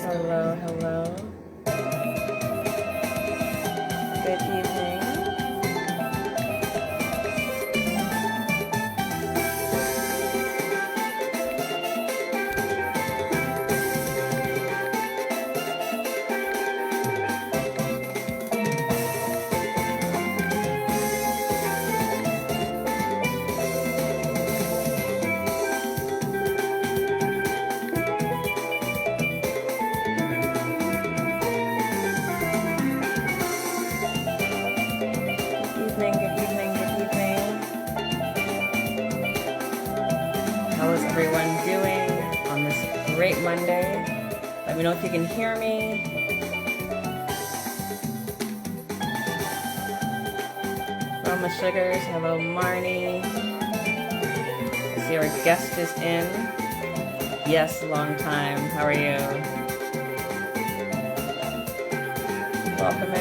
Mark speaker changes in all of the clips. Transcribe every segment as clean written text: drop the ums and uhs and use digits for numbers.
Speaker 1: Hello, hello. Good evening. Good evening, good evening. How is everyone doing on this great Monday? Let me know if you can hear me. Roma Sugars, hello Marnie. I see our guest is in. Yes, long time. How are you? Welcome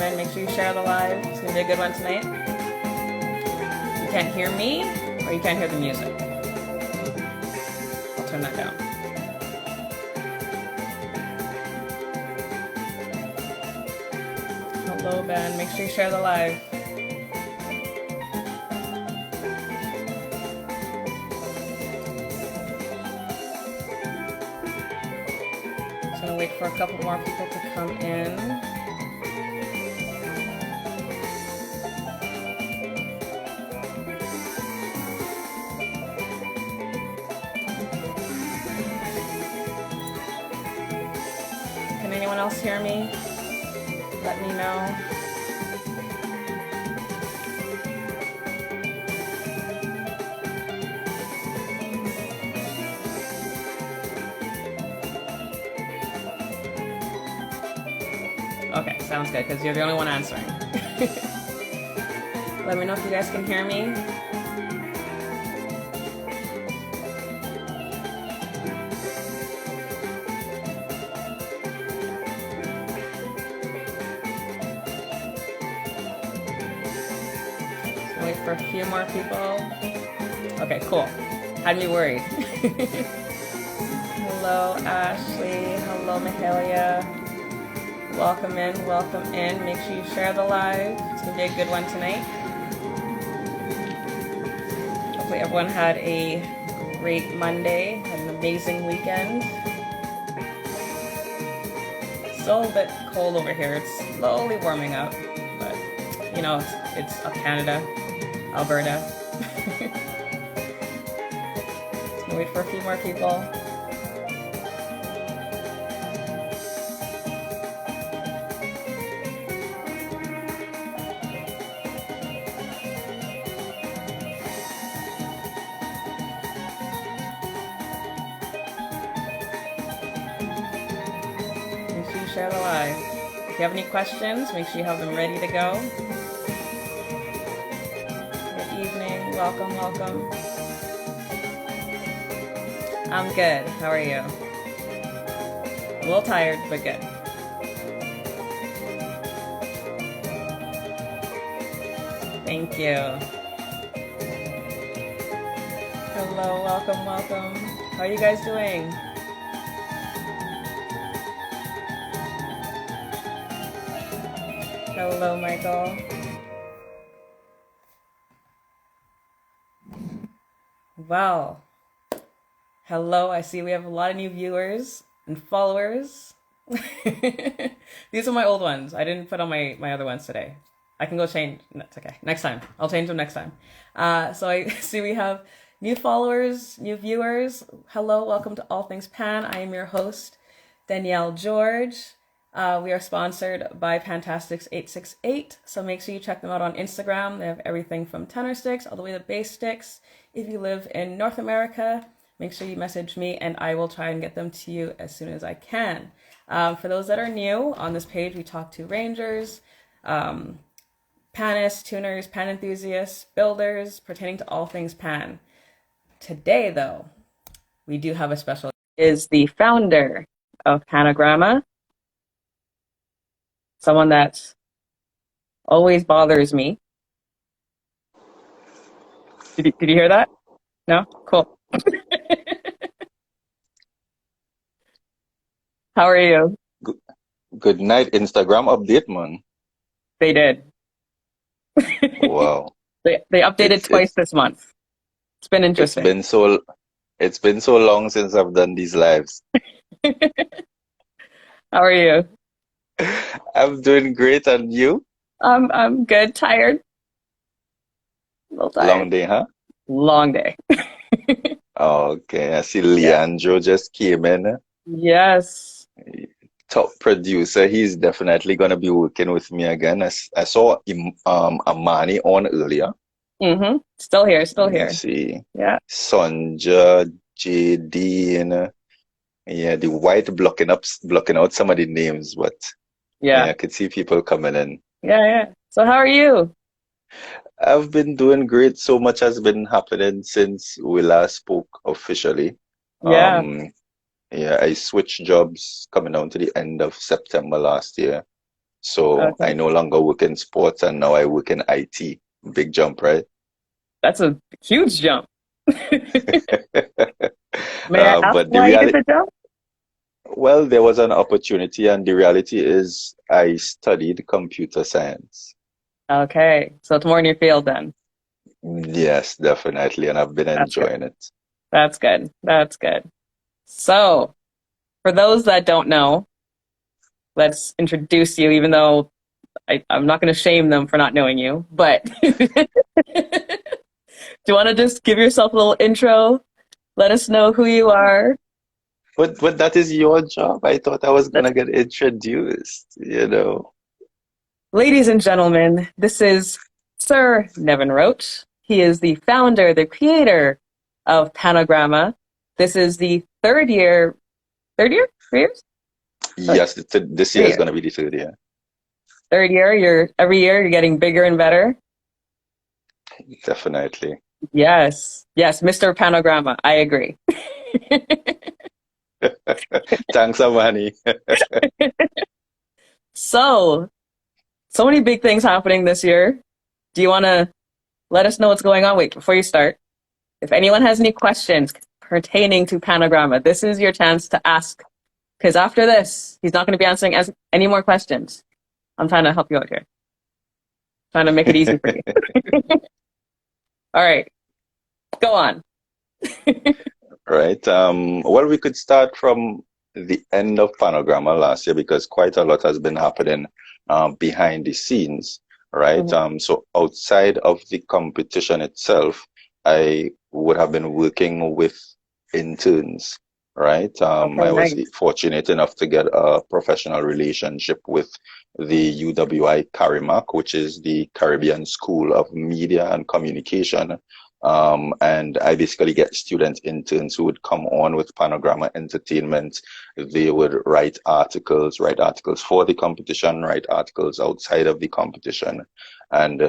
Speaker 1: in. Make sure you share the live. It's gonna be a good one tonight. You can't hear me, or you can't hear the music. I'll turn that down. Hello, Ben. Make sure you share the live. Just gonna wait for a couple more people to come in. Can anyone else hear me? Let me know. Okay, sounds good, because you're the only one answering. Let me know if you guys can hear me. Wait for a few more people. Okay, cool. Had me worried. Hello, Ashley. Hello, Mahalia. Welcome in. Make sure you share the live. It's gonna be a good one tonight. Hopefully everyone had a great Monday, had an amazing weekend. Still a bit cold over here. It's slowly warming up, but you know, it's up Canada, Alberta. Just gonna wait for a few more people. Share the live. If you have any questions, make sure you have them ready to go. Good evening. Welcome. I'm good. How are you? A little tired, but good. Thank you. Hello. Welcome. How are you guys doing? Hello, Michael. Wow. Hello, I see we have a lot of new viewers and followers. These are my old ones. I didn't put on my other ones today. I can go change. That's okay. Next time. I'll change them next time. So I see we have new followers, new viewers. Hello, welcome to All Things Pan. I am your host, Danielle George. We are sponsored by Pantastics868, so make sure you check them out on Instagram. They have everything from tenor sticks all the way to bass sticks. If you live in North America, make sure you message me and I will try and get them to you as soon as I can. For those that are new, on this page we talk to rangers, panists, tuners, pan enthusiasts, builders, pertaining to all things pan. Today, though, we do have a special. Is the founder of PanoGrama. Someone that always bothers me. Did you hear that? No? Cool. How are you?
Speaker 2: Good, good night, Instagram update, man.
Speaker 1: They did.
Speaker 2: Wow.
Speaker 1: They updated
Speaker 2: It's
Speaker 1: twice
Speaker 2: it's
Speaker 1: this month. It's been
Speaker 2: it's
Speaker 1: interesting.
Speaker 2: been so it's been so long since I've done these lives.
Speaker 1: How are you?
Speaker 2: I'm doing great, and you?
Speaker 1: I'm good. Tired. A little
Speaker 2: Long
Speaker 1: tired.
Speaker 2: day, huh?
Speaker 1: Long day.
Speaker 2: Okay, I see
Speaker 1: Yeah.
Speaker 2: Leandro just came in.
Speaker 1: Yes.
Speaker 2: Top producer. He's definitely gonna be working with me again. I saw Amani on earlier.
Speaker 1: Mm-hmm. Still here. Still
Speaker 2: Let me
Speaker 1: here.
Speaker 2: see.
Speaker 1: Yeah.
Speaker 2: Sonja, JD, and yeah, the white blocking out some of the names, but yeah,
Speaker 1: Yeah.
Speaker 2: I could see people coming in.
Speaker 1: Yeah. Yeah. So how are you?
Speaker 2: I've been doing great. So much has been happening since we last spoke officially.
Speaker 1: Yeah.
Speaker 2: Um, yeah, I switched jobs coming down to the end of September last year. So I
Speaker 1: Okay.
Speaker 2: no longer work in sports and now I work in IT. Big jump, right?
Speaker 1: That's a huge jump. May I ask
Speaker 2: But the
Speaker 1: why you did
Speaker 2: reality,
Speaker 1: the jump?
Speaker 2: well, there was an opportunity, and the reality is I studied computer science.
Speaker 1: Okay. So it's more in your field then.
Speaker 2: Yes, definitely, and I've been
Speaker 1: That's good.
Speaker 2: enjoying it.
Speaker 1: That's good. That's good. So for those that don't know, let's introduce you, even though I'm not going to shame them for not knowing you. But do you want to just give yourself a little intro? Let us know who you are.
Speaker 2: But that is your job. I thought I was
Speaker 1: That's,
Speaker 2: gonna get introduced.
Speaker 1: ladies and gentlemen, this is Sir Nevin Roach. He is the founder, the creator of PanoGrama. This is the third year, 3 years? Like
Speaker 2: Yes, this year
Speaker 1: three
Speaker 2: is
Speaker 1: years.
Speaker 2: gonna be the third year.
Speaker 1: Third year, every year you're getting bigger and better.
Speaker 2: Definitely.
Speaker 1: Yes, yes, Mr. PanoGrama. I agree.
Speaker 2: Thanks, Amani.
Speaker 1: So, so many big things happening this year. Do you want to let us know what's going on? Wait, before you start, if anyone has any questions pertaining to PanoGrama, this is your chance to ask. Because after this, he's not going to be answering any more questions. I'm trying to help you out here, trying to make it easy for you. All right, go on.
Speaker 2: Right. Well, we could start from the end of Panorama last year because quite a lot has been happening behind the scenes, right?
Speaker 1: Mhm.
Speaker 2: So outside of the competition itself, I would have been working with interns, right?
Speaker 1: Okay,
Speaker 2: I was
Speaker 1: nice.
Speaker 2: fortunate enough to get a professional relationship with the UWI Carimac, which is the Caribbean School of Media and Communication. And I basically get student interns who would come on with Panorama Entertainment. They would write articles for the competition, write articles outside of the competition. And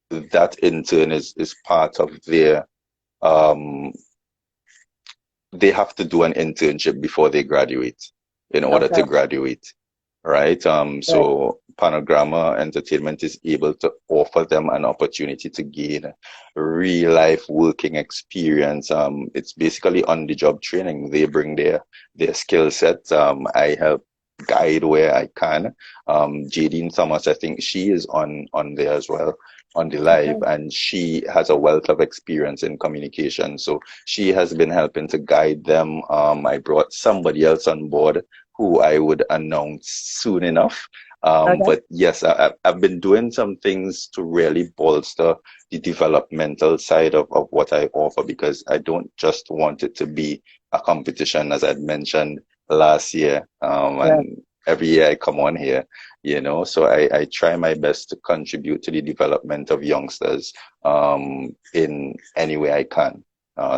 Speaker 2: that intern is part of um, they have to do an internship before they graduate in order
Speaker 1: Okay,
Speaker 2: to graduate, right?
Speaker 1: right.
Speaker 2: So Panorama Entertainment is able to offer them an opportunity to gain real life working experience. It's basically on the job training. They bring their skill set. I help guide where I can. Jadine Thomas, I think she is on there as well on the live,
Speaker 1: Okay,
Speaker 2: and she has a wealth of experience in communication. So she has been helping to guide them. I brought somebody else on board who I would announce soon enough.
Speaker 1: okay,
Speaker 2: But yes, I've been doing some things to really bolster the developmental side of what I offer because I don't just want it to be a competition, as I'd mentioned last year.
Speaker 1: yeah,
Speaker 2: And every year I come on here. So I try my best to contribute to the development of youngsters in any way I can.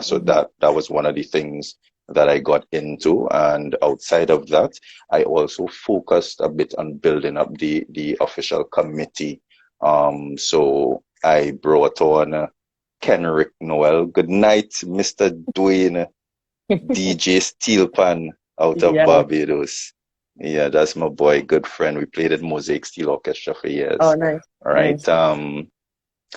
Speaker 2: So
Speaker 1: mhm,
Speaker 2: that was one of the things that I got into. And outside of that, I also focused a bit on building up the official committee. So I brought on Kenrick Noel. Good night, Mr. Dwayne DJ Steelpan out of
Speaker 1: Yeah.
Speaker 2: Barbados. Yeah, that's my boy, good friend. We played at Mosaic Steel Orchestra for
Speaker 1: Oh,
Speaker 2: years.
Speaker 1: nice.
Speaker 2: All right.
Speaker 1: Nice.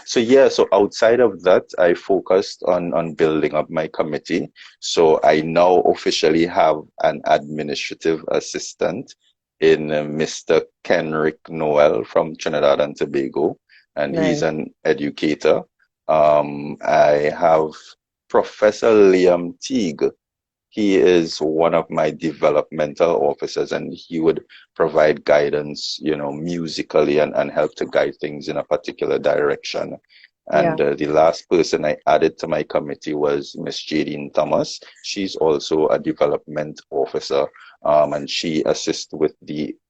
Speaker 2: So yeah, so outside of that, I focused on building up my committee. So I now officially have an administrative assistant in Mr. Kenrick Noel from Trinidad and Tobago, and he's
Speaker 1: Nice.
Speaker 2: an educator. I have Professor Liam Teague. He is one of my developmental officers, and he would provide guidance, musically and help to guide things in a particular direction.
Speaker 1: Yeah.
Speaker 2: And the last person I added to my committee was Miss Jadine Thomas. She's also a development officer, and she assists with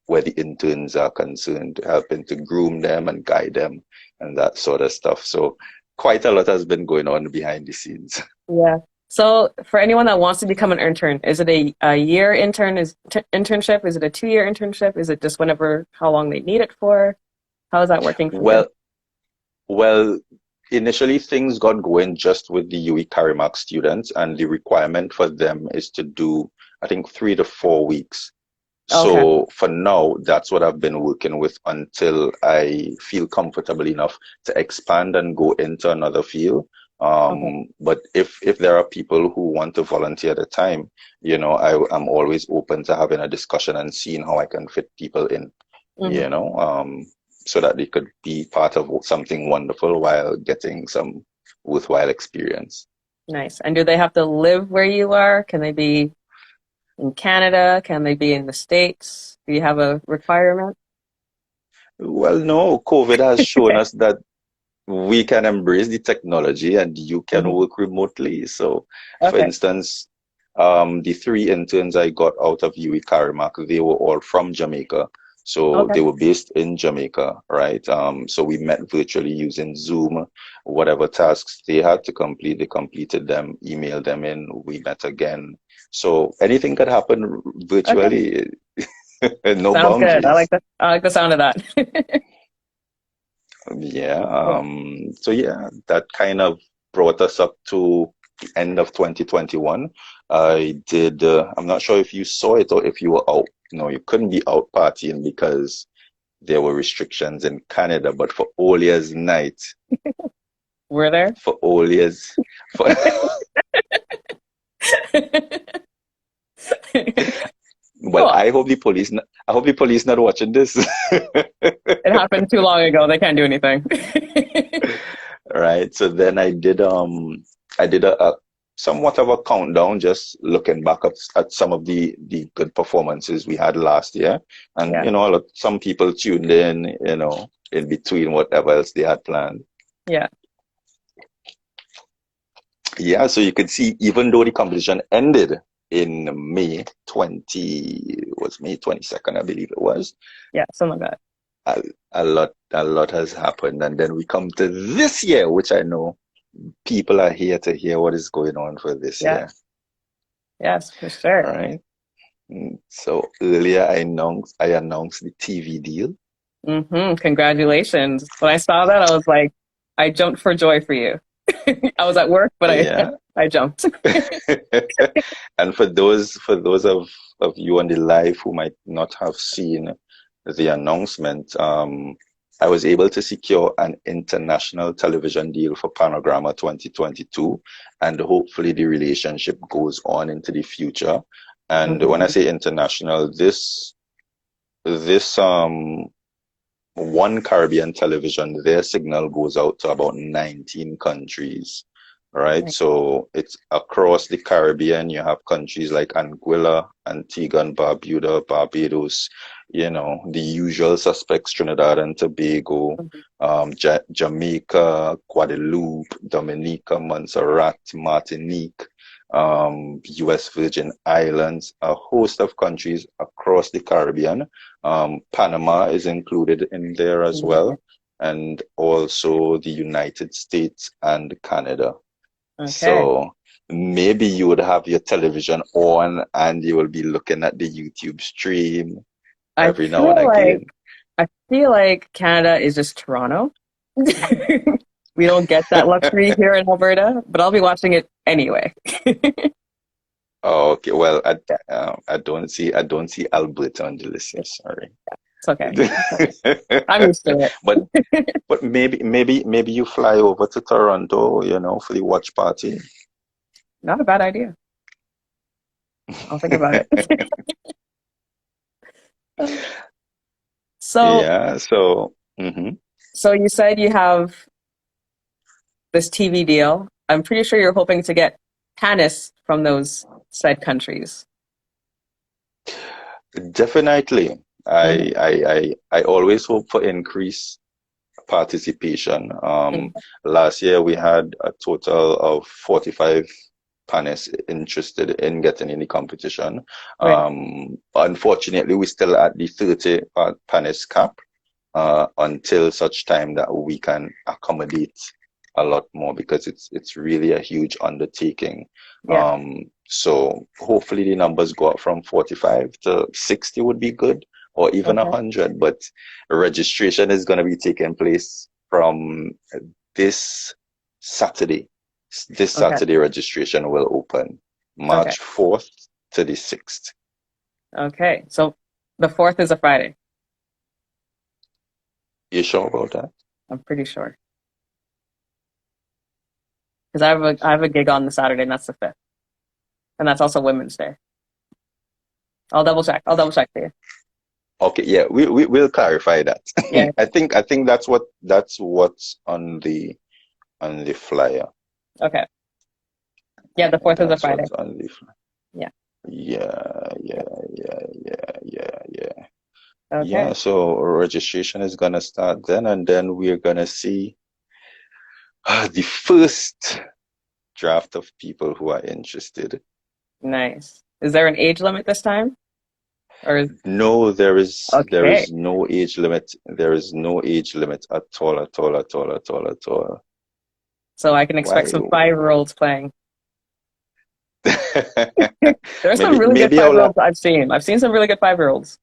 Speaker 2: where the interns are concerned, helping to groom them and guide them and that sort of stuff. So quite a lot has been going on behind the scenes.
Speaker 1: Yeah. So for anyone that wants to become an intern, is it a year internship? Is it a 2 year internship? Is it just whenever, how long they need it for? How is that working for you?
Speaker 2: Well, Well, initially things got going just with the UE Carimac students, and the requirement for them is to do, I think, 3 to 4 weeks.
Speaker 1: Okay.
Speaker 2: So for now, that's what I've been working with until I feel comfortable enough to expand and go into another field.
Speaker 1: Okay.
Speaker 2: But if there are people who want to volunteer at a time, I'm always open to having a discussion and seeing how I can fit people in,
Speaker 1: Hmm.
Speaker 2: so that they could be part of something wonderful while getting some worthwhile experience.
Speaker 1: Nice. And do they have to live where you are? Can they be in Canada? Can they be in the States? Do you have a requirement?
Speaker 2: Well, no, COVID has shown us that we can embrace the technology and you can
Speaker 1: Hmm.
Speaker 2: work remotely. So, for
Speaker 1: Okay.
Speaker 2: instance, the three interns I got out of UE Carimac, they were all from Jamaica. So
Speaker 1: Okay.
Speaker 2: they were based in Jamaica, right? So we met virtually using Zoom. Whatever tasks they had to complete, they completed them, emailed them in, we met again. So anything could happen
Speaker 1: Okay.
Speaker 2: virtually, no
Speaker 1: Sounds good.
Speaker 2: boundaries.
Speaker 1: I like the sound of that.
Speaker 2: Yeah.
Speaker 1: Cool.
Speaker 2: So yeah, that kind of brought us up to the end of 2021. I did, I'm not sure if you saw it or if you were out. No, you couldn't be out partying because there were restrictions in Canada, but for all years night,
Speaker 1: We're there.
Speaker 2: for all years, for well,
Speaker 1: Cool.
Speaker 2: I hope the police not watching this.
Speaker 1: It happened too long ago. They can't do anything.
Speaker 2: Right. So then I did a somewhat of a countdown, just looking back at some of the good performances we had last year. And
Speaker 1: Yeah.
Speaker 2: some people tuned in, in between whatever else they had planned.
Speaker 1: Yeah.
Speaker 2: Yeah, so you could see even though the competition ended in May 22nd, I believe it was.
Speaker 1: Yeah. Something like that.
Speaker 2: A, a lot has happened. And then we come to this year, which I know people are here to hear what is going on for this
Speaker 1: Yeah.
Speaker 2: year.
Speaker 1: Yes, for sure.
Speaker 2: All right. So earlier I announced the TV deal.
Speaker 1: Congratulations. When I saw that, I was like, I jumped for joy for you. I was at work, but
Speaker 2: Yeah.
Speaker 1: I jumped.
Speaker 2: And for those of you on the live who might not have seen the announcement, I was able to secure an international television deal for PanoGrama 2022, and hopefully the relationship goes on into the future. And when I
Speaker 1: Mhm.
Speaker 2: say international, this one Caribbean television, their signal goes out to about 19 countries, right? So it's across the Caribbean. You have countries like Anguilla, Antigua and Barbuda, Barbados, the usual suspects, Trinidad and Tobago,
Speaker 1: Mhm.
Speaker 2: Jamaica, Guadeloupe, Dominica, Montserrat, Martinique, US Virgin Islands, a host of countries across the Caribbean. Panama is included in there as
Speaker 1: Yeah.
Speaker 2: well, and also the United States and Canada.
Speaker 1: Okay.
Speaker 2: So maybe you would have your television on and you will be looking at the YouTube stream
Speaker 1: I
Speaker 2: every now and
Speaker 1: feel like
Speaker 2: again.
Speaker 1: I feel like Canada is just Toronto. We don't get that luxury here in Alberta, but I'll be watching it anyway.
Speaker 2: Oh, okay. Well,
Speaker 1: Yeah,
Speaker 2: I don't see Alberta on the list here. Sorry.
Speaker 1: it's okay. I'm used to
Speaker 2: But
Speaker 1: it.
Speaker 2: maybe you fly over to Toronto, for the watch party.
Speaker 1: Not a bad idea. I'll think about it. So,
Speaker 2: Yeah. So, mhm.
Speaker 1: so you said you have this TV deal. I'm pretty sure you're hoping to get tennis from those said countries.
Speaker 2: Definitely.
Speaker 1: Hmm.
Speaker 2: I always hope for increased participation. Last year we had a total of 45 panelists interested in getting in the competition.
Speaker 1: Right.
Speaker 2: Unfortunately, we're still at the 30 panelist cap until such time that we can accommodate a lot more because it's really a huge undertaking.
Speaker 1: Yeah.
Speaker 2: So hopefully the numbers go up from 45 to 60 would be good, or even
Speaker 1: Okay.
Speaker 2: 100. But registration is going to be taking place from this Saturday. This
Speaker 1: Okay.
Speaker 2: Saturday registration will open
Speaker 1: Okay.
Speaker 2: March 4th to the 6th.
Speaker 1: Okay. So the fourth is a Friday.
Speaker 2: You sure about that?
Speaker 1: I'm pretty sure because I have a gig on the Saturday, and that's the fifth, and that's also Women's Day. I'll double check. I'll double check for you.
Speaker 2: Okay, yeah, we'll clarify that.
Speaker 1: Yeah.
Speaker 2: I think that's what's on the flyer.
Speaker 1: Okay. Yeah, the fourth is a
Speaker 2: That's
Speaker 1: Friday.
Speaker 2: what's on the flyer.
Speaker 1: Yeah.
Speaker 2: Yeah,
Speaker 1: Yeah.
Speaker 2: yeah, yeah, yeah, yeah, yeah. Yeah,
Speaker 1: Okay.
Speaker 2: so registration is gonna start then, and then we're gonna see the first draft of people who are interested.
Speaker 1: Nice. Is there an age limit this time? Or
Speaker 2: No, there
Speaker 1: okay.
Speaker 2: is no age limit. There is no age limit at all, at all, at all, at all, at all.
Speaker 1: So I can expect
Speaker 2: Why?
Speaker 1: some 5-year-olds playing. There's some
Speaker 2: Maybe
Speaker 1: really good
Speaker 2: maybe I will
Speaker 1: 5-year-olds I've seen. I've seen some really good 5-year-olds.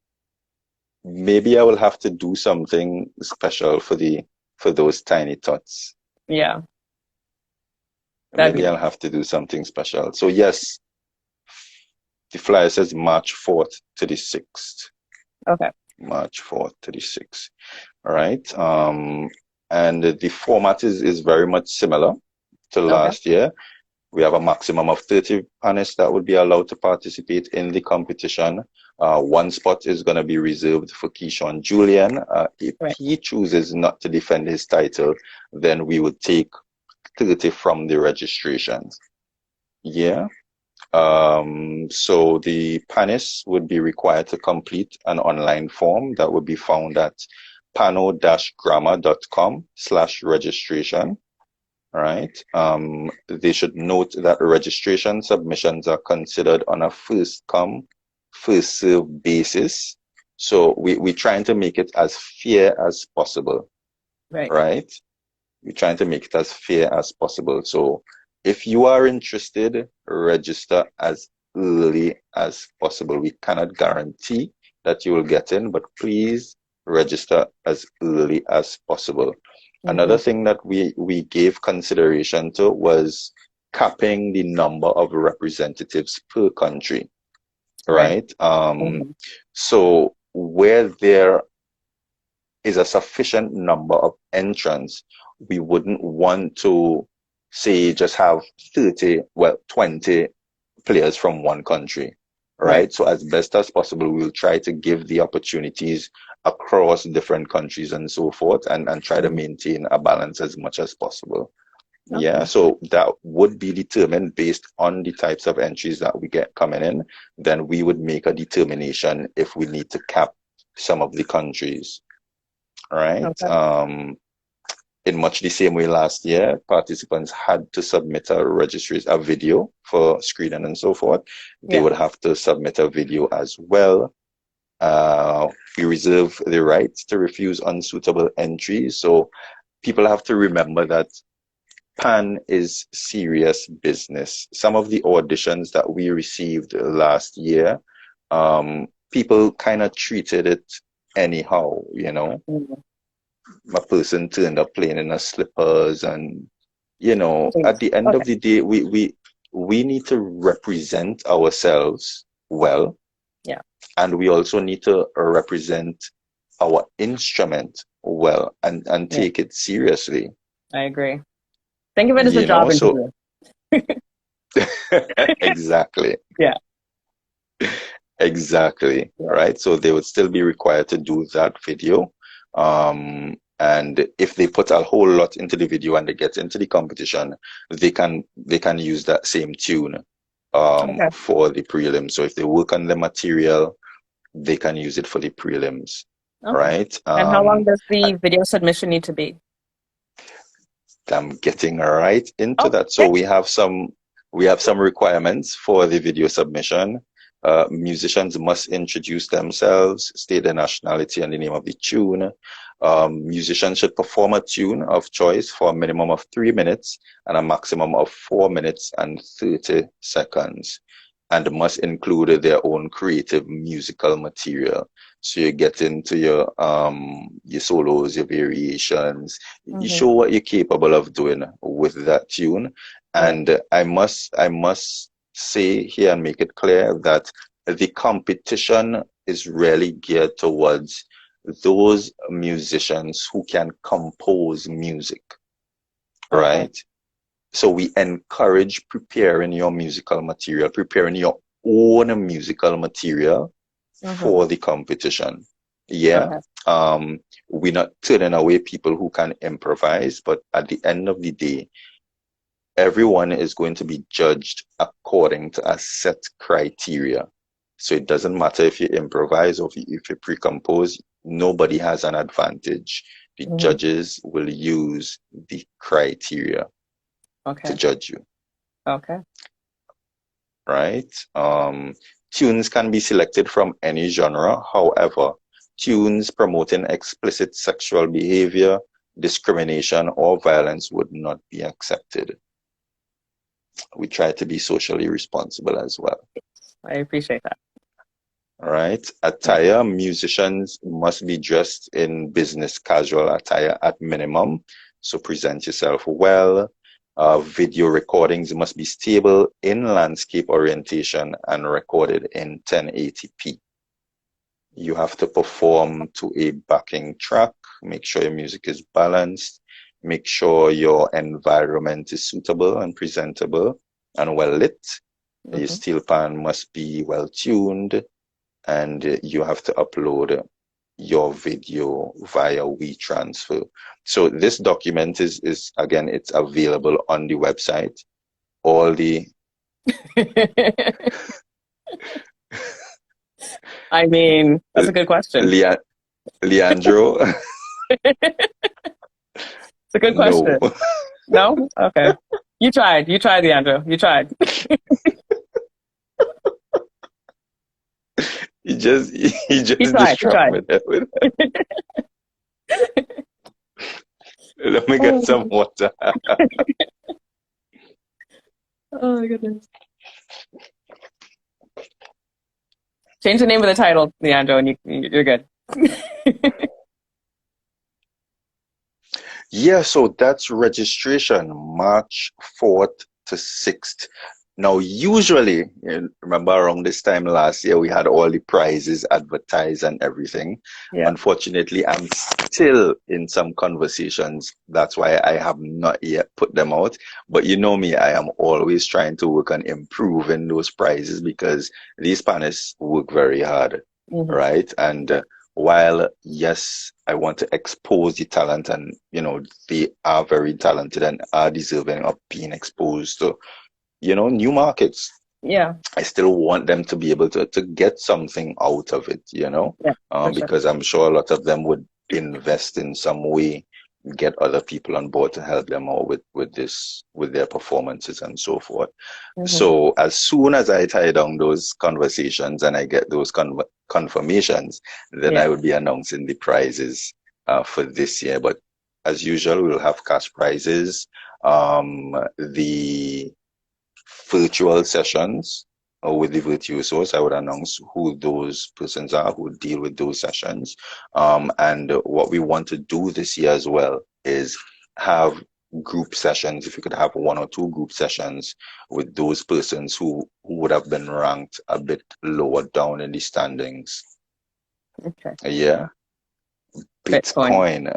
Speaker 2: maybe I will have to do something special for those tiny tots.
Speaker 1: Yeah, that'd be
Speaker 2: Maybe I'll
Speaker 1: neat.
Speaker 2: have to do something special. So yes, the flyer says March 4th to the 6th.
Speaker 1: Okay.
Speaker 2: March 4th to the 6th. All right. And the format is very much similar to
Speaker 1: Okay.
Speaker 2: last year. We have a maximum of 30 panelists that would be allowed to participate in the competition. One spot is going to be reserved for Keyshawn Julian. If
Speaker 1: Right.
Speaker 2: he chooses not to defend his title, then we would take 30 from the registrations. Yeah. So the panelists would be required to complete an online form that would be found at pano-grama.com/registration. Right. They should note that registration submissions are considered on a first come, first served basis. So we're trying to make it as fair as possible,
Speaker 1: Right.
Speaker 2: right? We're trying to make it as fair as possible. So if you are interested, register as early as possible. We cannot guarantee that you will get in, but please register as early as possible.
Speaker 1: Hmm.
Speaker 2: Another thing that we gave consideration to was capping the number of representatives per country,
Speaker 1: Right.
Speaker 2: right?
Speaker 1: Hmm.
Speaker 2: So where there is a sufficient number of entrants, we wouldn't want to say just have 30, well, 20 players from one country,
Speaker 1: Right.
Speaker 2: right? So as best as possible, we'll try to give the opportunities across different countries and so forth and try to
Speaker 1: Hmm.
Speaker 2: maintain a balance as much as possible. Yeah,
Speaker 1: Okay.
Speaker 2: so that would be determined based on the types of entries that we get coming in. Then we would make a determination if we need to cap some of the countries, right?
Speaker 1: Okay.
Speaker 2: In much the same way last year, participants had to submit a video for screening and so forth. They
Speaker 1: Yeah.
Speaker 2: would have to submit a video as well. We reserve the right to refuse unsuitable entries. So people have to remember that Pan is serious business. Some of the auditions that we received last year, people kind of treated it anyhow.
Speaker 1: Mhm.
Speaker 2: A person turned up playing in her slippers and at
Speaker 1: Jeez.
Speaker 2: the end of
Speaker 1: Okay.
Speaker 2: the day, we we need to represent ourselves well.
Speaker 1: Yeah.
Speaker 2: And we also need to represent our instrument well and
Speaker 1: Yeah.
Speaker 2: take it seriously.
Speaker 1: I agree. Think of it as a job
Speaker 2: So
Speaker 1: interview.
Speaker 2: exactly.
Speaker 1: Yeah.
Speaker 2: Exactly.
Speaker 1: Yeah.
Speaker 2: Right. So they would still be required to do that video. And if they put a whole lot into the video and they get into the competition, they can use that same tune
Speaker 1: Okay.
Speaker 2: for the prelims. So if they work on the material, they can use it for the prelims.
Speaker 1: Okay.
Speaker 2: Right.
Speaker 1: And how long does the video submission need to be?
Speaker 2: I'm getting right into
Speaker 1: Oh,
Speaker 2: that. So
Speaker 1: okay.
Speaker 2: we have some requirements for the video submission. Musicians must introduce themselves, state their nationality and the name of the tune. Musicians should perform a tune of choice for a minimum of 3 minutes and a maximum of 4 minutes and 30 seconds, and must include their own creative musical material. So you get into your solos, your variations, you show what you're capable of doing with that tune. And I must say here and make it clear that the competition is really geared towards those musicians who can compose music, right? So we encourage preparing your musical material, preparing your own musical material for the competition. Yeah. We're not turning away people who can improvise, but at the end of the day, everyone is going to be judged according to a set criteria. So it doesn't matter if you improvise or if you pre-compose, nobody has an advantage. The judges will use the criteria to judge you.
Speaker 1: Okay.
Speaker 2: Right? Tunes can be selected from any genre. However, tunes promoting explicit sexual behavior, discrimination, or violence would not be accepted. We try to be socially responsible as well.
Speaker 1: I appreciate that.
Speaker 2: All right. Attire, musicians must be dressed in business casual attire at minimum. So present yourself well. Video recordings must be stable in landscape orientation and recorded in 1080p. You have to perform to a backing track. Make sure your music is balanced. Make sure your environment is suitable and presentable and well lit. Your steel pan must be well tuned, and you have to upload your video via WeTransfer. So this document is again, it's available on the website. All the
Speaker 1: I mean, that's a good question.
Speaker 2: Leandro.
Speaker 1: It's a good question.
Speaker 2: No.
Speaker 1: No? Okay. You tried, Leandro. You tried.
Speaker 2: He just
Speaker 1: tried.
Speaker 2: distracted me with that. Let me get some water.
Speaker 1: Oh my goodness. Change the name of the title, Leandro, and you're good.
Speaker 2: Yeah, so that's registration, March 4th to 6th. Now, usually, remember around this time last year, we had all the prizes advertised and everything. Yeah. Unfortunately, I'm still in some conversations. That's why I have not yet put them out. But you know me, I am always trying to work on improving those prizes because these panelists work very hard, right? And while, yes, I want to expose the talent and, they are very talented and are deserving of being exposed to new markets. Yeah. I still want them to be able to get something out of it, because I'm sure a lot of them would invest in some way, get other people on board to help them out with their performances and so forth. So as soon as I tie down those conversations and I get those confirmations, then I would be announcing the prizes for this year. But as usual, we'll have cash prizes. The virtual sessions with the virtuosos, I would announce who those persons are who deal with those sessions. And what we want to do this year as well is have group sessions, if we could have one or two group sessions with those persons who would have been ranked a bit lower down in the standings.
Speaker 1: Okay.
Speaker 2: Yeah.
Speaker 1: Bitcoin.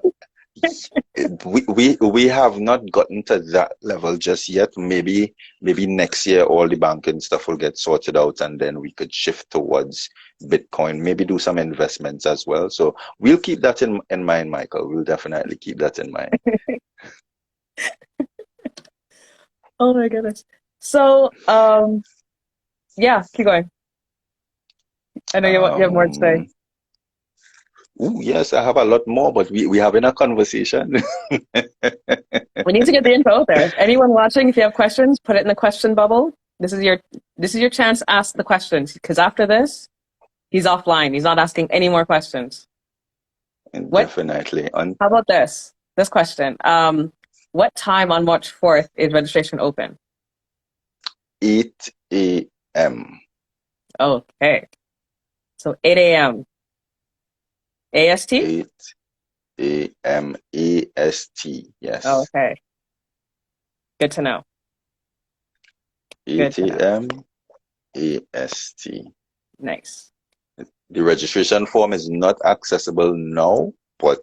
Speaker 2: Bitcoin. We have not gotten to that level just yet. Maybe next year all the banking stuff will get sorted out and then we could shift towards Bitcoin, maybe do some investments as well. So we'll keep that in mind, Michael. We'll definitely keep that in mind.
Speaker 1: Oh my goodness. So, yeah, keep going. I know you have more to say.
Speaker 2: Ooh, yes, I have a lot more, but we having a conversation.
Speaker 1: We need to get the info out there. Anyone watching, if you have questions, put it in the question bubble. This is your chance to ask the questions, because after this, he's offline. He's not asking any more questions.
Speaker 2: Definitely.
Speaker 1: How about this? This question. What time on March 4th is registration open?
Speaker 2: 8 a.m.
Speaker 1: Okay. So 8 a.m. AST?
Speaker 2: 8 a.m. AST. Yes.
Speaker 1: Okay. Good to know.
Speaker 2: 8 a.m. AST.
Speaker 1: Nice.
Speaker 2: The registration form is not accessible now, but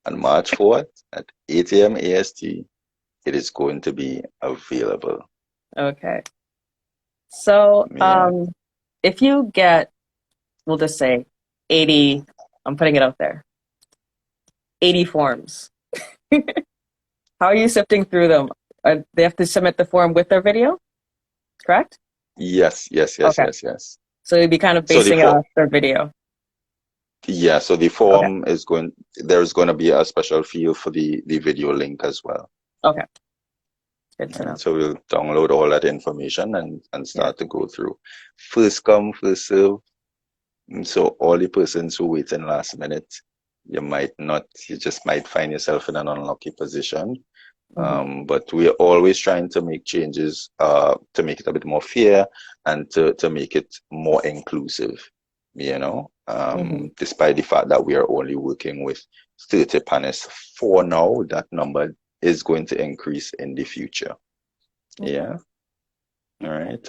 Speaker 2: on March 4th at 8 a.m. AST, it is going to be available.
Speaker 1: Okay. So,
Speaker 2: Yeah.
Speaker 1: if you get, we'll just say 80, I'm putting it out there, 80 forms. How are you sifting through them? They have to submit the form with their video, correct?
Speaker 2: Yes.
Speaker 1: Okay. So you'd be kind of basing it off their video.
Speaker 2: Yeah, so the form is there's going to be a special field for the video link as well.
Speaker 1: Okay. Good to know.
Speaker 2: So we'll download all that information and start to go through. First come, first serve. So all the persons who wait in last minute, you just might find yourself in an unlucky position. But we are always trying to make changes to make it a bit more fair and to make it more inclusive, despite the fact that we are only working with 30 panelists for now. That number is going to increase in the future. Yeah. All right.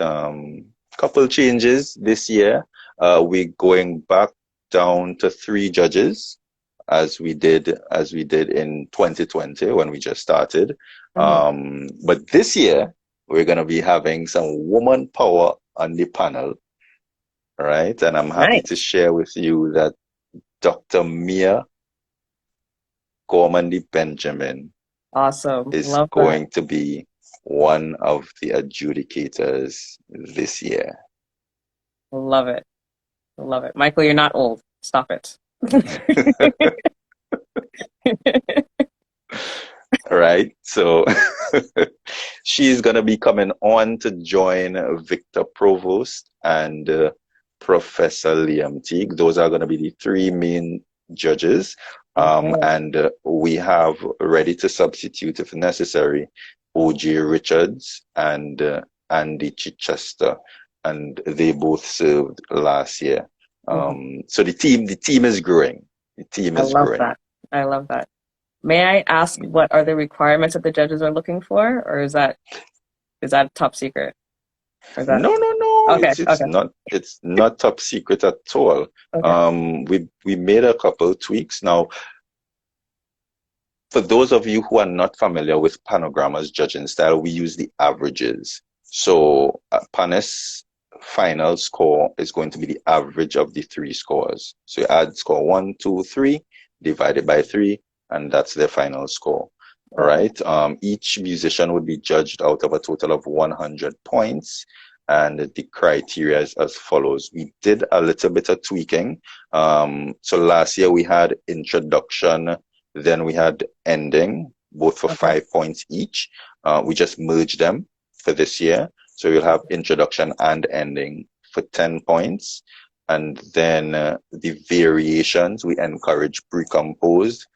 Speaker 2: Couple changes this year. We're going back down to 3 judges, as we did in 2020 when we just started. But this year we're going to be having some woman power on the panel, right? And I'm happy to share with you that Dr. Mia Gormandy Benjamin is going to be one of the adjudicators this year.
Speaker 1: Love it. Michael, you're not old. Stop it.
Speaker 2: Right. So she's going to be coming on to join Victor Provost and Professor Liam Teague. Those are going to be the 3 main judges. And we have ready to substitute, if necessary, O.J. Richards and Andy Chichester. And they both served last year. So the team is growing.
Speaker 1: I love that. May I ask what are the requirements that the judges are looking for, or is that top secret?
Speaker 2: No.
Speaker 1: Okay.
Speaker 2: It's not top secret at all.
Speaker 1: Okay.
Speaker 2: We made a couple tweaks. Now, for those of you who are not familiar with PanoGrama's judging style, we use the averages. So Panis final score is going to be the average of the 3 scores. So you add score 1, 2, 3, divided by 3, and that's their final score. All right. Each musician would be judged out of a total of 100 points. And the criteria is as follows. We did a little bit of tweaking. So last year we had introduction, then we had ending, both for 5 points each. We just merged them for this year. So we'll have introduction and ending for 10 points. And then the variations, we encourage pre-composed.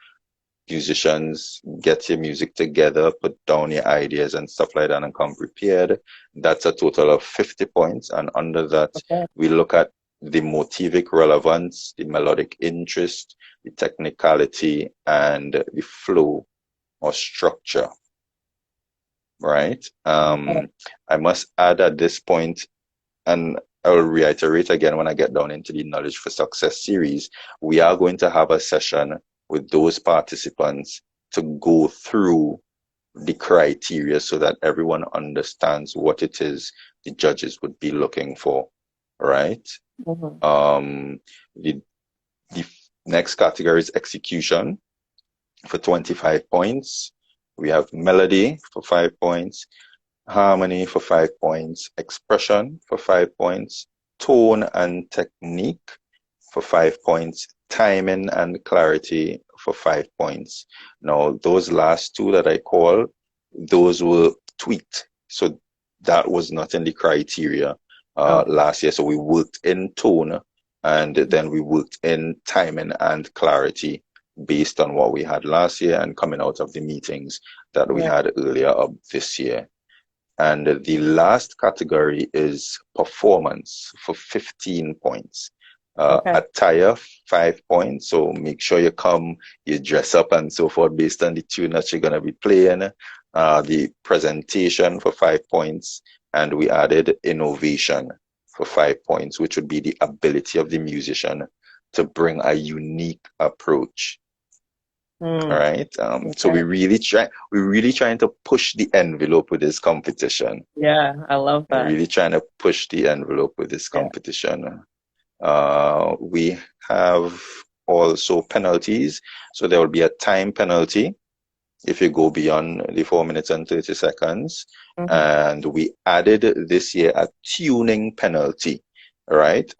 Speaker 2: Musicians, get your music together, put down your ideas and stuff like that and come prepared. That's a total of 50 points. And under that, we look at the motivic relevance, the melodic interest, the technicality, and the flow or structure, right? I must add at this point, and I will reiterate again when I get down into the Knowledge for Success series, we are going to have a session with those participants to go through the criteria so that everyone understands what it is the judges would be looking for, right? The the next category is execution for 25 points. We have melody for 5 points, harmony for 5 points, expression for 5 points, tone and technique for 5 points, timing and clarity for 5 points. Now, those last two that I call, those were tweaked. So that was not in the criteria last year. So we worked in tone and then we worked in timing and clarity based on what we had last year and coming out of the meetings that we had earlier of this year. And the last category is performance for 15 points. Attire, 5 points. So make sure you come, you dress up and so forth based on the tune that you're going to be playing. The presentation for 5 points. And we added innovation for 5 points, which would be the ability of the musician to bring a unique approach. All right. So we're really trying to push the envelope with this competition.
Speaker 1: Yeah, I love that.
Speaker 2: We're really trying to push the envelope with this competition. We have also penalties. So there will be a time penalty if you go beyond the 4 minutes and 30 seconds. And we added this year a tuning penalty. Right.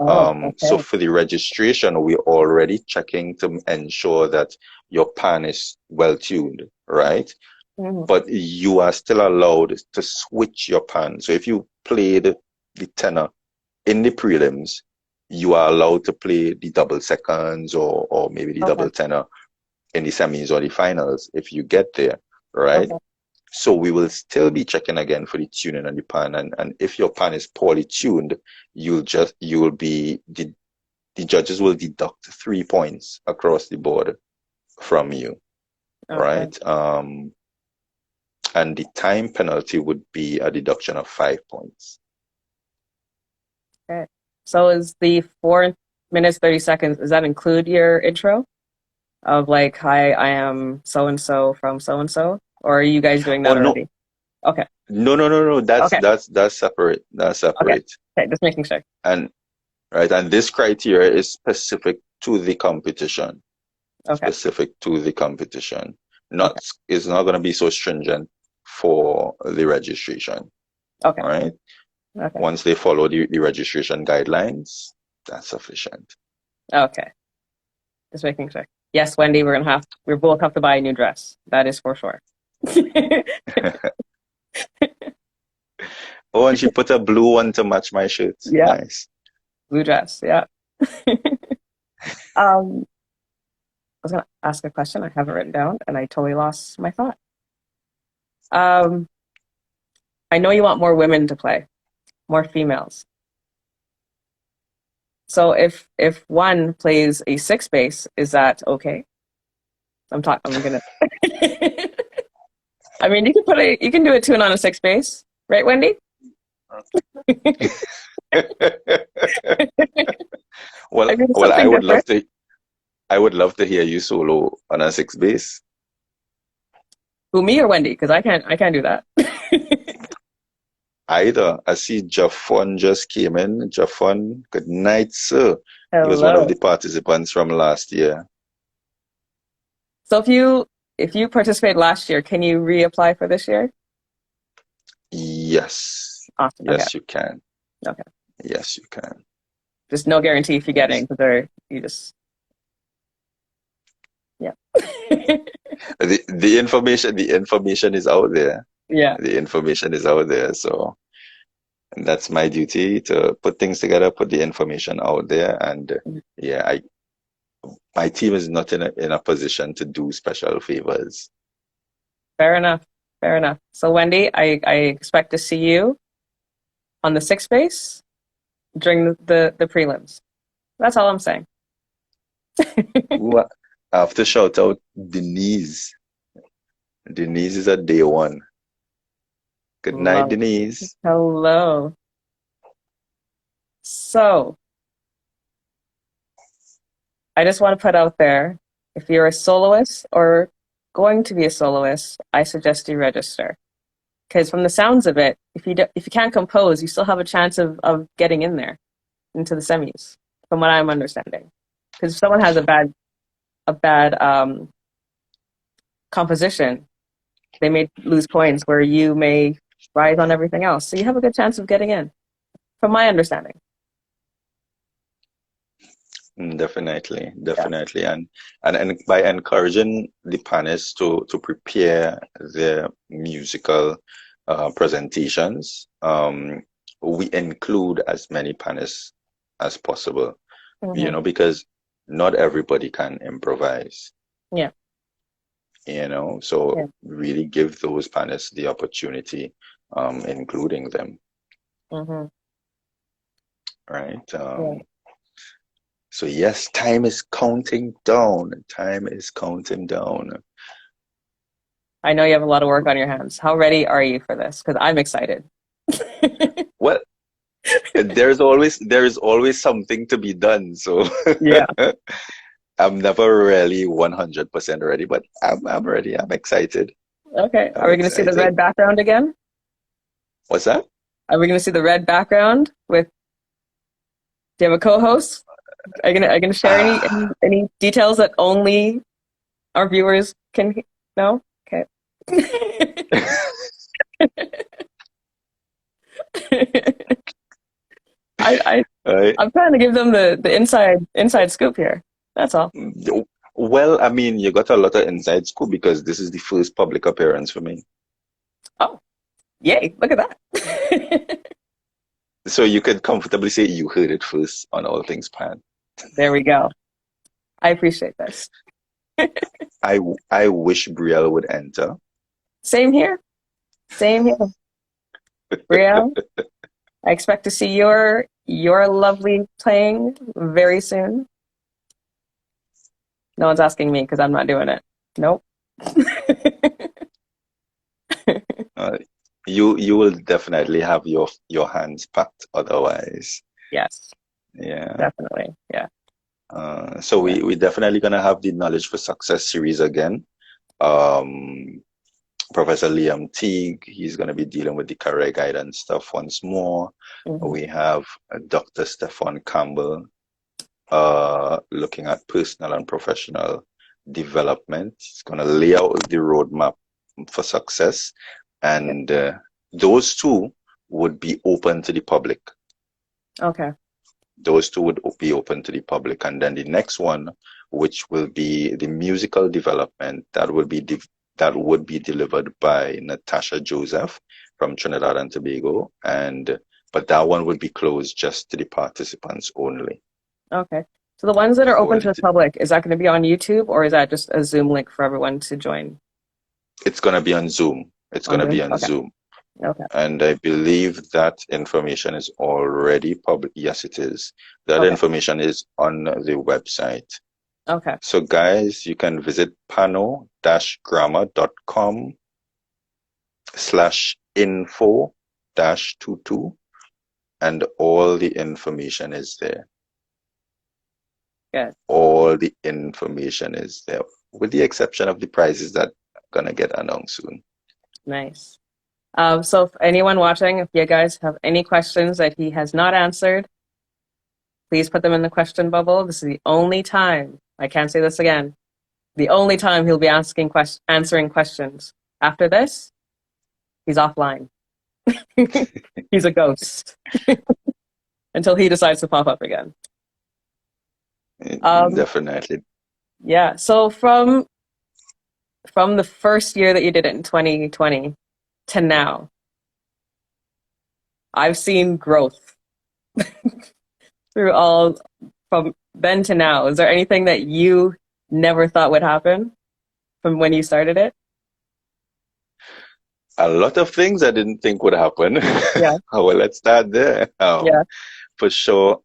Speaker 2: So for the registration, we're already checking to ensure that your pan is well tuned, right? But you are still allowed to switch your pan. So if you played the tenor in the prelims, you are allowed to play the double seconds or maybe the double tenor in the semis or the finals if you get there, right? So we will still be checking again for the tuning on the pan, and if your pan is poorly tuned, the judges will deduct 3 points across the board from you, right? And the time penalty would be a deduction of 5 points.
Speaker 1: Okay. So is the 4 minutes 30 seconds? Does that include your intro of like, "Hi, I am so and so from so and so"? Or are you guys doing that already? Okay.
Speaker 2: No. That's separate. That's separate.
Speaker 1: Okay, just making sure.
Speaker 2: And this criteria is specific to the competition. Specific to the competition. It's not going to be so stringent for the registration. Right? Once they follow the registration guidelines, that's sufficient.
Speaker 1: Okay. Just making sure. Yes, Wendy, we both have to buy a new dress. That is for sure.
Speaker 2: Oh, and she put a blue one to match my shirt.
Speaker 1: Yeah.
Speaker 2: Nice.
Speaker 1: Blue dress, yeah. I was going to ask a question I haven't written down, and I totally lost my thought. I know you want more women to play, more females. So if one plays a 6 bass, is that okay? I'm gonna. I mean, you can do a tune on a 6 bass, right, Wendy?
Speaker 2: Well, I would love to. I would love to hear you solo on a 6 bass.
Speaker 1: Who, me or Wendy? Because I can't do that.
Speaker 2: Either. I see Jafon just came in. Jafon, good night, sir.
Speaker 1: Hello.
Speaker 2: He was one of the participants from last year.
Speaker 1: So if you participated last year, can you reapply for this year?
Speaker 2: Yes.
Speaker 1: Awesome.
Speaker 2: Yes, you can.
Speaker 1: Okay.
Speaker 2: Yes, you can.
Speaker 1: Just no guarantee if you get in, because yeah.
Speaker 2: the information is out there.
Speaker 1: Yeah.
Speaker 2: The information is out there. So that's my duty to put things together, put the information out there, and my team is not in a position to do special favors.
Speaker 1: Fair enough. So Wendy, I expect to see you on the 6 bass during the prelims. That's all I'm saying.
Speaker 2: I have to shout out Denise. Denise is at day one. Good night,
Speaker 1: Love.
Speaker 2: Denise.
Speaker 1: Hello. So I just want to put out there, if you're a soloist or going to be a soloist, I suggest you register. Because from the sounds of it, if you can't compose, you still have a chance of getting in there into the semis, from what I'm understanding. Because if someone has a bad composition, they may lose points where you may rise on everything else. So you have a good chance of getting in, from my understanding.
Speaker 2: Definitely,
Speaker 1: Yeah.
Speaker 2: definitely. And by encouraging the panelists to prepare their musical presentations, we include as many panelists as possible,
Speaker 1: Hmm.
Speaker 2: because not everybody can improvise,
Speaker 1: Yeah.
Speaker 2: so
Speaker 1: Yeah.
Speaker 2: really give those panelists the opportunity, including them,
Speaker 1: Hmm.
Speaker 2: right?
Speaker 1: Yeah.
Speaker 2: So yes, time is counting down. Time is counting down.
Speaker 1: I know you have a lot of work on your hands. How ready are you for this? Because I'm excited.
Speaker 2: Well, there is always something to be done. So
Speaker 1: Yeah.
Speaker 2: I'm never really 100% ready, but I'm ready. I'm excited.
Speaker 1: Okay. Are
Speaker 2: I'm
Speaker 1: we going to see the
Speaker 2: excited.
Speaker 1: red background again?
Speaker 2: What's that?
Speaker 1: Are we going to see the red background with? Do you have a co-host? Are you gonna share any,
Speaker 2: Ah,
Speaker 1: any any details that only our viewers can know? Okay. I, I
Speaker 2: right.
Speaker 1: I'm trying to give them the inside scoop here. That's all.
Speaker 2: Well, I mean, you got a lot of inside scoop because this is the first public appearance for me.
Speaker 1: Oh, yay! Look at that.
Speaker 2: So you could comfortably say you heard it first on All Things Pan.
Speaker 1: There we go. I appreciate this.
Speaker 2: I wish Brielle would enter.
Speaker 1: Same here. Same here. Brielle, I expect to see your lovely playing very soon. No one's asking me because I'm not doing it. Nope.
Speaker 2: Uh, you will definitely have your hands packed otherwise.
Speaker 1: Yes,
Speaker 2: Yeah.
Speaker 1: definitely. Yeah.
Speaker 2: So
Speaker 1: Yeah.
Speaker 2: we definitely gonna have the Knowledge for Success series again. Um, Professor Liam Teague, he's gonna be dealing with the career guidance stuff once more.
Speaker 1: Hmm.
Speaker 2: We have Dr. Stefan Campbell, looking at personal and professional development. He's gonna lay out the roadmap for success,
Speaker 1: Yeah.
Speaker 2: and those two would be open to the public.
Speaker 1: Okay.
Speaker 2: Those two would be open to the public. And then the next one, which will be the musical development, that would be delivered by Natasha Joseph from Trinidad and Tobago. But that one would be closed just to the participants only.
Speaker 1: Okay. So the ones that are
Speaker 2: For
Speaker 1: open to
Speaker 2: the,
Speaker 1: the public, is that going to be on YouTube or is that just a Zoom link for everyone to join
Speaker 2: it's gonna be on Zoom. It's
Speaker 1: on
Speaker 2: gonna be
Speaker 1: Zoom?
Speaker 2: on
Speaker 1: Okay.
Speaker 2: Zoom.
Speaker 1: Okay.
Speaker 2: And I believe that information is already public. Yes, it is. That
Speaker 1: Okay.
Speaker 2: information is on the website.
Speaker 1: Okay.
Speaker 2: So guys, you can visit pano-grama.com/info-22 and all the information is there.
Speaker 1: Good.
Speaker 2: All the information is there, with the exception of the prizes that are gonna get announced soon.
Speaker 1: Nice. So if anyone watching, if you guys have any questions that he has not answered, please put them in the question bubble. This is the only time, I can't say this again, the only time he'll be answering questions. After this, he's offline. He's a ghost until he decides to pop up again. Um,
Speaker 2: Definitely.
Speaker 1: yeah. So from the first year that you did it in 2020 to now, I've seen growth through all from then to now. Is there anything that you never thought would happen from when you started it?
Speaker 2: A lot of things I didn't think would happen.
Speaker 1: Yeah.
Speaker 2: Well, let's start there.
Speaker 1: Yeah.
Speaker 2: For sure,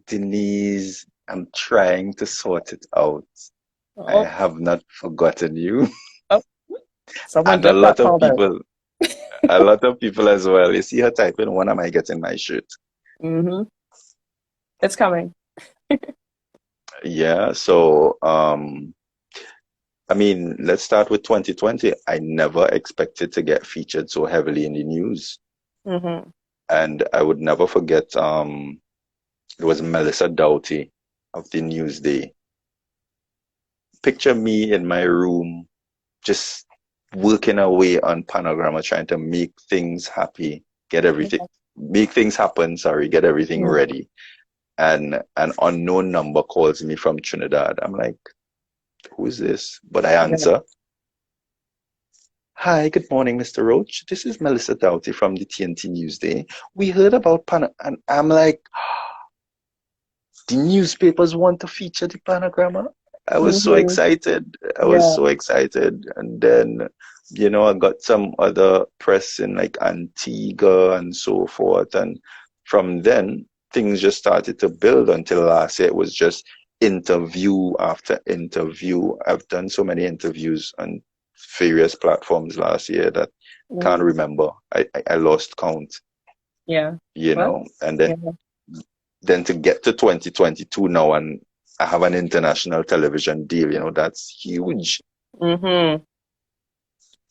Speaker 2: Denise, I'm trying to sort it out. I
Speaker 1: Oh,
Speaker 2: have not forgotten you.
Speaker 1: oh. Someone
Speaker 2: And a
Speaker 1: just got
Speaker 2: lot of
Speaker 1: called out.
Speaker 2: people, a lot of people as well. You see her typing, when am I getting my shirt?
Speaker 1: Hmm. It's coming.
Speaker 2: Yeah, so I mean, let's start with 2020. I never expected to get featured so heavily in the news.
Speaker 1: Hmm.
Speaker 2: And I would never forget it was Melissa Doughty of the Newsday. Picture me in my room just working away on PanoGrama, trying to make things happy, get everything, make things happen, sorry, get everything
Speaker 1: Yeah.
Speaker 2: ready. And an unknown number calls me from Trinidad. I'm like, who is this? But I
Speaker 1: Yeah.
Speaker 2: answer. Hi, good morning, Mr. Roach. This is Melissa Doughty from the TNT Newsday. We heard about and I'm like, the newspapers want to feature the PanoGrama. I was so
Speaker 1: Hmm.
Speaker 2: excited. I was
Speaker 1: Yeah.
Speaker 2: so excited. And then, I got some other press in like Antigua and so forth. And from then, things just started to build until last year. It was just interview after interview. I've done so many interviews on various platforms last year that can't
Speaker 1: Hmm.
Speaker 2: remember. I lost count,
Speaker 1: Yeah. What?
Speaker 2: and
Speaker 1: Yeah.
Speaker 2: then to get to 2022 now and I have an international television deal, that's huge.
Speaker 1: Hmm.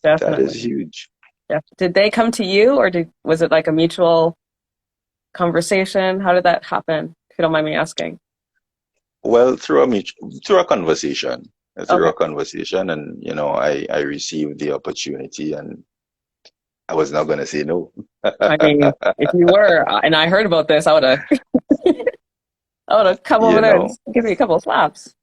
Speaker 2: That is
Speaker 1: Definitely.
Speaker 2: huge.
Speaker 1: Yeah. Did they come to you, or was it like a mutual conversation? How did that happen? If you don't mind me asking.
Speaker 2: Well, through a conversation,
Speaker 1: Okay.
Speaker 2: and I received the opportunity, and I was not going to say no.
Speaker 1: I mean, if you were, and I heard about this, I would have come over
Speaker 2: you
Speaker 1: there and
Speaker 2: know,
Speaker 1: give you a couple of slaps.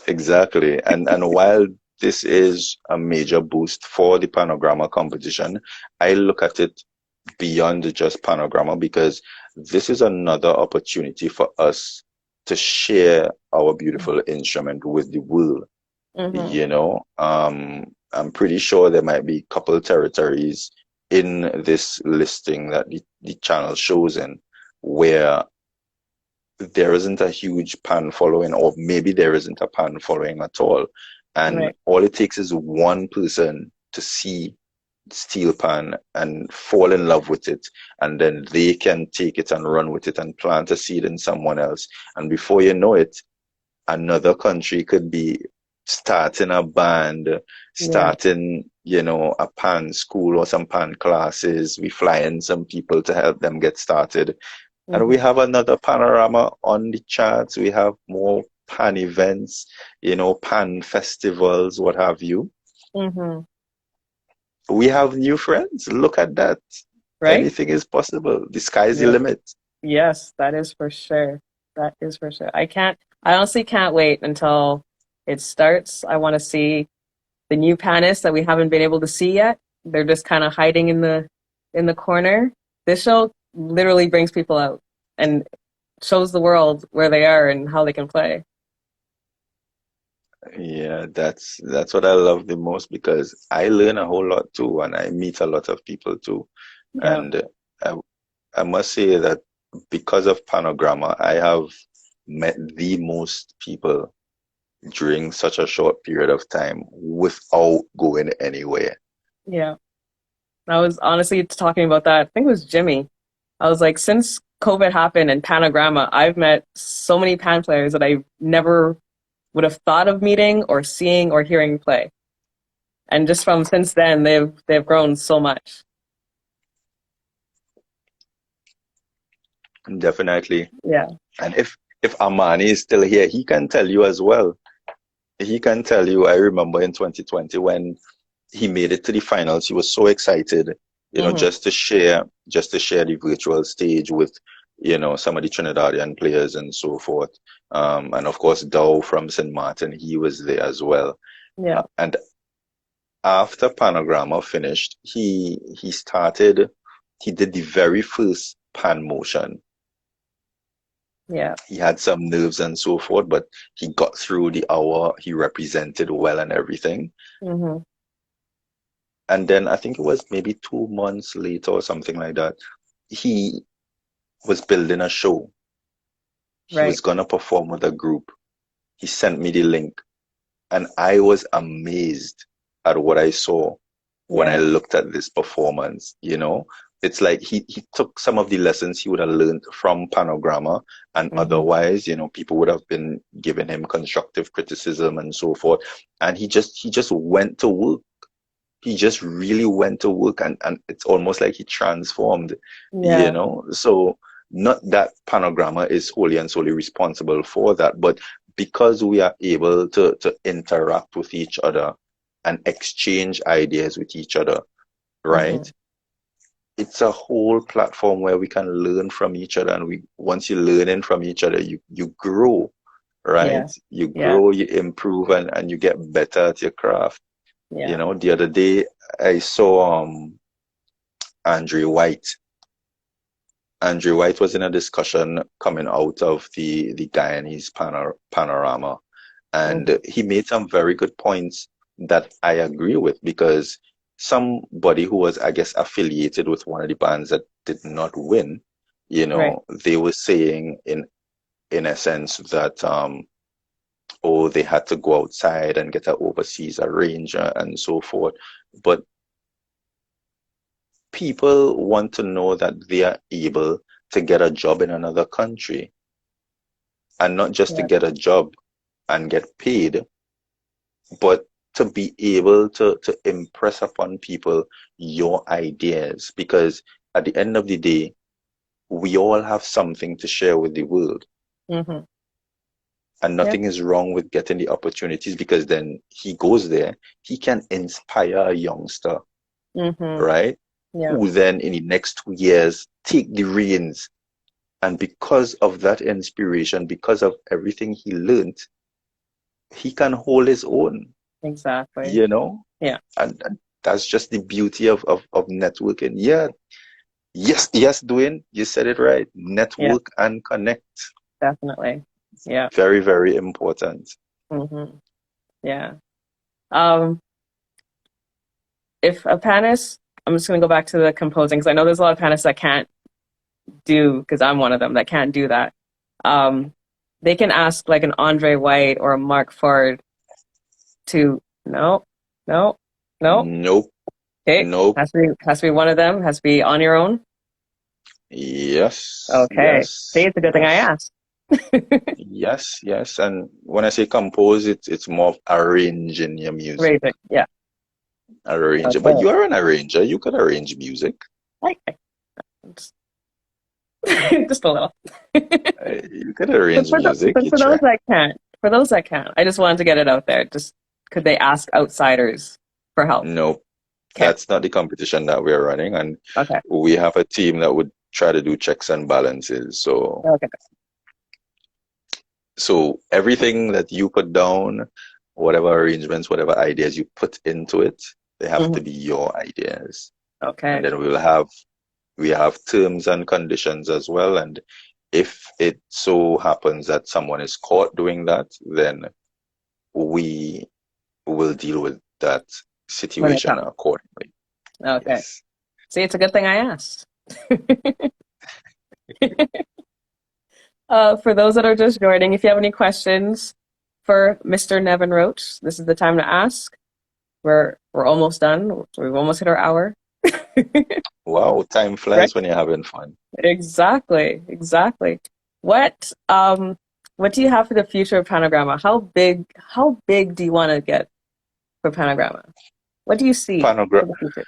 Speaker 2: exactly. And while this is a major boost for the PanoGrama competition, I look at it beyond just PanoGrama because this is another opportunity for us to share our beautiful instrument with the world.
Speaker 1: Hmm.
Speaker 2: I'm pretty sure there might be a couple territories in this listing that the channel shows in where there isn't a huge pan following, or maybe there isn't a pan following at all. And
Speaker 1: Right.
Speaker 2: all it takes is one person to see steel pan and fall in love with it, and then they can take it and run with it and plant a seed in someone else. And before you know it, another country could be starting a band,
Speaker 1: Yeah.
Speaker 2: starting, a pan school or some pan classes. We fly in some people to help them get started. And we
Speaker 1: Hmm.
Speaker 2: have another panorama on the charts. We have more pan events, pan festivals, what have you.
Speaker 1: Hmm.
Speaker 2: We have new friends. Look at that.
Speaker 1: Right?
Speaker 2: Anything is possible. The sky's the
Speaker 1: Yeah.
Speaker 2: limit.
Speaker 1: Yes, that is for sure. That is for sure. I honestly can't wait until it starts. I want to see the new panists that we haven't been able to see yet. They're just kind of hiding in the corner. This show literally brings people out and shows the world where they are and how they can play.
Speaker 2: Yeah, that's what I love the most because I learn a whole lot too, and I meet a lot of people too.
Speaker 1: Yeah.
Speaker 2: And I, I must say that because of PanoGrama, I have met the most people during such a short period of time without going anywhere.
Speaker 1: Yeah. I was honestly talking about that. I think it was Jimmy. I was like, since COVID happened and PanoGrama, I've met so many pan players that I never would have thought of meeting or seeing or hearing play. And just from since then, they've grown so much.
Speaker 2: Definitely.
Speaker 1: Yeah.
Speaker 2: And if Amani is still here, he can tell you as well. He can tell you, I remember in 2020 when he made it to the finals, he was so excited,
Speaker 1: Hmm.
Speaker 2: just to share the virtual stage with, some of the Trinidadian players and so forth. And of course, Dow from St. Martin, he was there as well.
Speaker 1: Yeah.
Speaker 2: And after PanoGrama finished, he did the very first pan motion.
Speaker 1: Yeah.
Speaker 2: He had some nerves and so forth, but he got through the hour. He represented well and everything.
Speaker 1: Hmm.
Speaker 2: And then I think it was maybe 2 months later or something like that, he was building a show. He
Speaker 1: Right.
Speaker 2: was gonna perform with a group. He sent me the link, and I was amazed. at what I saw when I
Speaker 1: Yeah.
Speaker 2: looked at this performance, you know. It's like he took some of the lessons he would have learned from PanoGrama, and
Speaker 1: Hmm.
Speaker 2: otherwise, you know, people would have been giving him constructive criticism and so forth. And he just went to work. He just really went to work, and it's almost like he transformed, you
Speaker 1: Yeah.
Speaker 2: know. So not that PanoGrama is wholly and solely responsible for that, but because we are able to interact with each other and exchange ideas with each other,
Speaker 1: Hmm.
Speaker 2: right? It's a whole platform where we can learn from each other, and we once you're learning from each other, you grow, right?
Speaker 1: Yeah.
Speaker 2: You
Speaker 1: Yeah.
Speaker 2: grow, you improve, and you get better at your craft. You
Speaker 1: Yeah.
Speaker 2: know, the other day I saw Andrew White. Andrew White was in a discussion coming out of the Guyanese panorama,
Speaker 1: Hmm.
Speaker 2: and he made some very good points that I agree with, because somebody who was, I guess, affiliated with one of the bands that did not win, you
Speaker 1: Right.
Speaker 2: know, they were saying in a sense that oh, they had to go outside and get an overseas arranger and so forth. But people want to know that they are able to get a job in another country, and not just to
Speaker 1: Yeah.
Speaker 2: get a job and get paid, but to be able to impress upon people your ideas. Because at the end of the day, we all have something to share with the world.
Speaker 1: Hmm.
Speaker 2: And
Speaker 1: Yeah.
Speaker 2: nothing is wrong with getting the opportunities, because then he goes there, he can inspire a youngster,
Speaker 1: Hmm.
Speaker 2: right?
Speaker 1: Yeah.
Speaker 2: Who then in the next 2 years take the reins. And because of that inspiration, because of everything he learned, he can hold his own,
Speaker 1: Exactly.
Speaker 2: you know?
Speaker 1: Yeah.
Speaker 2: And that's just the beauty of networking. Yeah. Yes, yes, Dwayne, you said it right.
Speaker 1: Yeah.
Speaker 2: Network and connect.
Speaker 1: Definitely. Yeah.
Speaker 2: Very, very important.
Speaker 1: Hmm. Yeah. Um, if a panist, I'm just gonna go back to the composing because I know there's a lot of panists that can't do, because I'm one of them that can't do that. Um, they can ask like an Andre White or a Mark Ford to no, no, no.
Speaker 2: Nope,
Speaker 1: Okay,
Speaker 2: nope.
Speaker 1: has to be one of them. Has to be on your own.
Speaker 2: Yes,
Speaker 1: Okay. See,
Speaker 2: yes,
Speaker 1: it's a good thing I
Speaker 2: yes,
Speaker 1: asked.
Speaker 2: yes, yes. And when I say compose, it's more of arranging your music.
Speaker 1: Raise it. Yeah.
Speaker 2: Arranger. But
Speaker 1: Okay.
Speaker 2: you are an arranger. You could arrange music.
Speaker 1: I just, just a little.
Speaker 2: You could arrange music.
Speaker 1: But
Speaker 2: You
Speaker 1: for those
Speaker 2: try.
Speaker 1: that can't, I just wanted to get it out there. Just could they ask outsiders for help?
Speaker 2: Nope,
Speaker 1: Okay.
Speaker 2: that's not the competition that we're running. And
Speaker 1: Okay.
Speaker 2: we have a team that would try to do checks and balances.
Speaker 1: Okay.
Speaker 2: So everything that you put down, whatever arrangements, whatever ideas you put into it, they have to
Speaker 1: Hmm.
Speaker 2: be your ideas. And
Speaker 1: Okay.
Speaker 2: then we have terms and conditions as well. And if it so happens that someone is caught doing that, then we will deal with that
Speaker 1: When it
Speaker 2: situation
Speaker 1: comes.
Speaker 2: accordingly.
Speaker 1: Okay.
Speaker 2: Yes.
Speaker 1: See, it's a good thing I asked. For those that are just joining, if you have any questions for Mr. Nevin Roach, this is the time to ask. We're almost done. We've almost hit our hour.
Speaker 2: Wow, time flies
Speaker 1: Right?
Speaker 2: when you're having fun.
Speaker 1: Exactly. Exactly. What um what do you have for the future of PanoGrama? How big do you want to get for PanoGrama? What do you see
Speaker 2: Panogra
Speaker 1: for the future?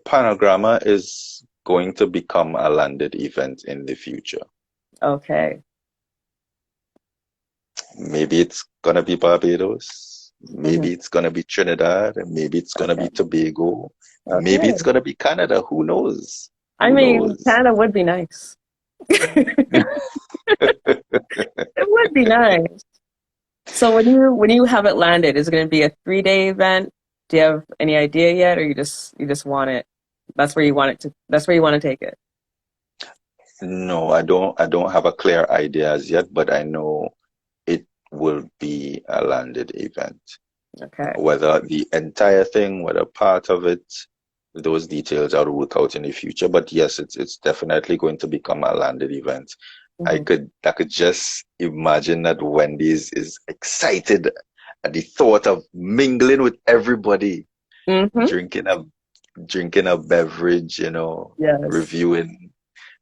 Speaker 2: Panorama is going to become a landed event in the future.
Speaker 1: Okay.
Speaker 2: Maybe it's gonna be Barbados,
Speaker 1: Hmm.
Speaker 2: maybe it's gonna be Trinidad, and maybe it's gonna
Speaker 1: Okay.
Speaker 2: be Tobago, maybe it's
Speaker 1: Okay.
Speaker 2: gonna be Canada. Who knows?
Speaker 1: I
Speaker 2: Who
Speaker 1: mean,
Speaker 2: knows?
Speaker 1: Canada would be nice. It would be nice. So when you have it landed, is it going to be a 3-day event? Do you have any idea yet, or you just want it? That's where you want it to. That's where you want to take it.
Speaker 2: No, I don't have a clear idea as yet, but I know it will be a landed event.
Speaker 1: Okay.
Speaker 2: Whether the entire thing, whether part of it, those details I'll work out in the future. But yes, it's definitely going to become a landed event. I
Speaker 1: Hmm.
Speaker 2: could I could just imagine that Wendy's is excited at the thought of mingling with everybody,
Speaker 1: Mm-hmm.
Speaker 2: drinking a beverage,
Speaker 1: Yes.
Speaker 2: reviewing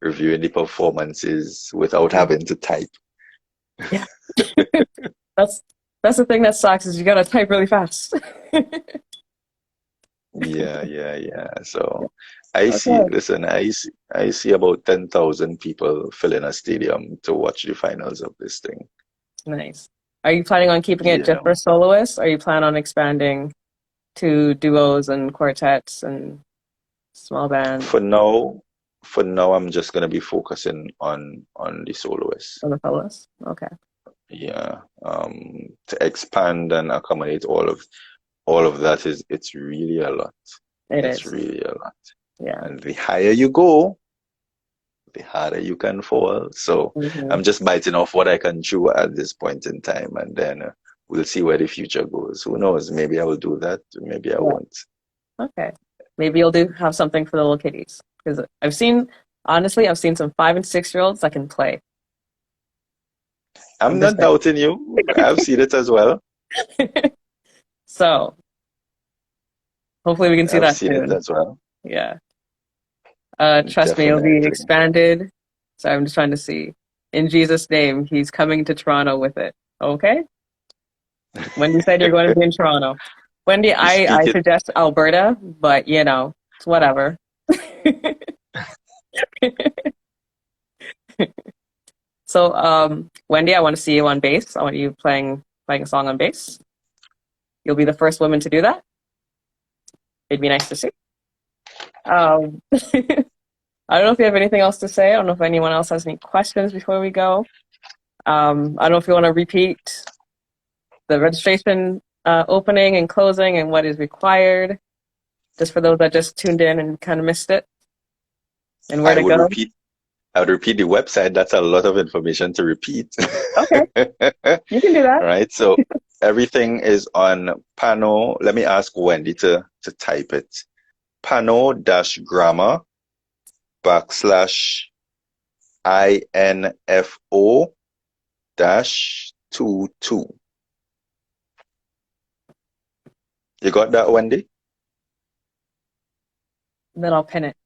Speaker 2: the performances without having to type.
Speaker 1: Yeah. That's that's the thing that sucks is you gotta type really fast.
Speaker 2: Yeah, yeah, yeah. So
Speaker 1: Okay.
Speaker 2: I see about 10,000 people filling a stadium to watch the finals of this thing.
Speaker 1: Nice. Are you planning on keeping it
Speaker 2: You
Speaker 1: just
Speaker 2: know,
Speaker 1: for soloists? Or are you planning on expanding to duos and quartets and small band
Speaker 2: for now, for now, I'm just gonna be focusing on the soloists.
Speaker 1: or the soloists? Okay.
Speaker 2: Yeah, to expand and accommodate all of that it's really a lot.
Speaker 1: It
Speaker 2: It's
Speaker 1: is.
Speaker 2: really a lot.
Speaker 1: Yeah.
Speaker 2: And the higher you go, the harder you can fall. So
Speaker 1: Hmm.
Speaker 2: I'm just biting off what I can chew at this point in time, and then we'll see where the future goes. Who knows? Maybe I will do that. Maybe I
Speaker 1: Yeah.
Speaker 2: won't.
Speaker 1: Okay. Maybe you'll do have something for the little kitties. Because honestly, I've seen some 5 and 6 year olds that can play.
Speaker 2: I'm
Speaker 1: I'm just
Speaker 2: not doubting you. I've seen it as well.
Speaker 1: saying. So hopefully we can see
Speaker 2: I've
Speaker 1: that
Speaker 2: seen it
Speaker 1: soon.
Speaker 2: as well.
Speaker 1: Yeah. Trust me, it'll be
Speaker 2: Definitely.
Speaker 1: expanded. So I'm just trying to see. In Jesus' name, he's coming to Toronto with it. Okay? Wendy said you're going to be in Toronto. Wendy, I
Speaker 2: Speaking,
Speaker 1: suggest Alberta, but it's whatever. So, Wendy, I want to see you on bass. I want you playing a song on bass. You'll be the first woman to do that. It'd be nice to see. I don't know if you have anything else to say. I don't know if anyone else has any questions before we go. I don't know if you want to repeat the registration opening and closing and what is required, just for those that just tuned in and kind of missed it, and where
Speaker 2: I
Speaker 1: to
Speaker 2: would
Speaker 1: go.
Speaker 2: repeat I would repeat the website. That's a lot of information to repeat.
Speaker 1: Okay, you can do that.
Speaker 2: Right. So everything is on Pano. Let me ask Wendy to type it. Pano-Grammar /INFO -22. You got that, Wendy?
Speaker 1: Then I'll pin it.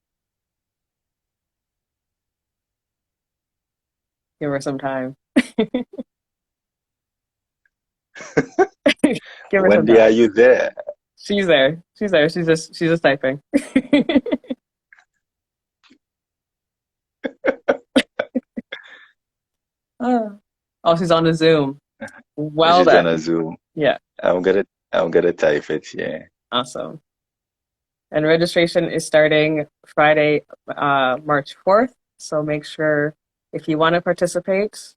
Speaker 1: Give her some time. Give her some
Speaker 2: Wendy,
Speaker 1: time.
Speaker 2: are you there?
Speaker 1: She's there. She's there. She's just typing. Oh, she's on the Zoom. Well
Speaker 2: She's on a
Speaker 1: then.
Speaker 2: Zoom.
Speaker 1: Yeah,
Speaker 2: I'm gonna type it. Yeah.
Speaker 1: awesome. And registration is starting Friday, March 4th. So make sure if you want to participate,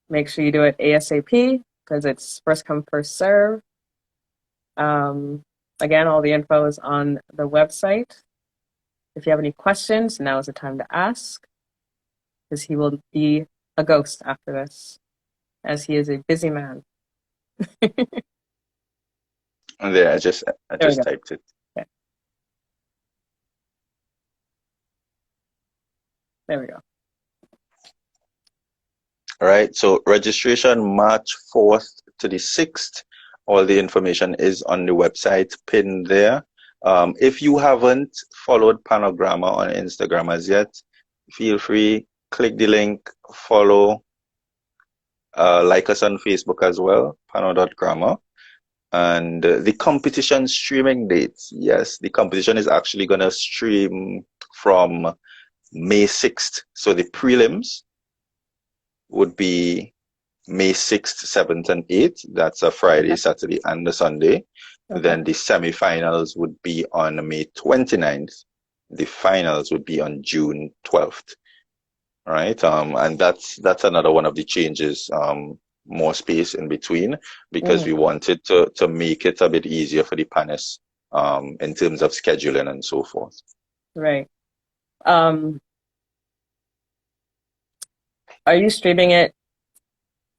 Speaker 1: make sure you do it ASAP because it's first come, first serve. Um, Again, all the info is on the website. If you have any questions, now is the time to ask because he will be a ghost after this, as he is a busy man.
Speaker 2: And there, I
Speaker 1: There we
Speaker 2: just
Speaker 1: go.
Speaker 2: typed it.
Speaker 1: Okay, there we go.
Speaker 2: All right. So registration March 4th to the 6th. All the information is on the website pinned there. If you haven't followed PanoGrama on Instagram as yet, feel free, click the link, follow, like us on Facebook as well, pano.grama. And the competition streaming dates. Yes, the competition is actually going to stream from May 6th. So the prelims would be May 6th, 7th, and 8th. That's a Friday,
Speaker 1: Okay.
Speaker 2: Saturday, and a Sunday.
Speaker 1: Okay.
Speaker 2: Then the semifinals would be on May 29th. The finals would be on June 12th. All right. And that's another one of the changes. More space in between because we
Speaker 1: Mhm.
Speaker 2: wanted to make it a bit easier for the panelists in terms of scheduling and so forth.
Speaker 1: Right. Um, are you streaming it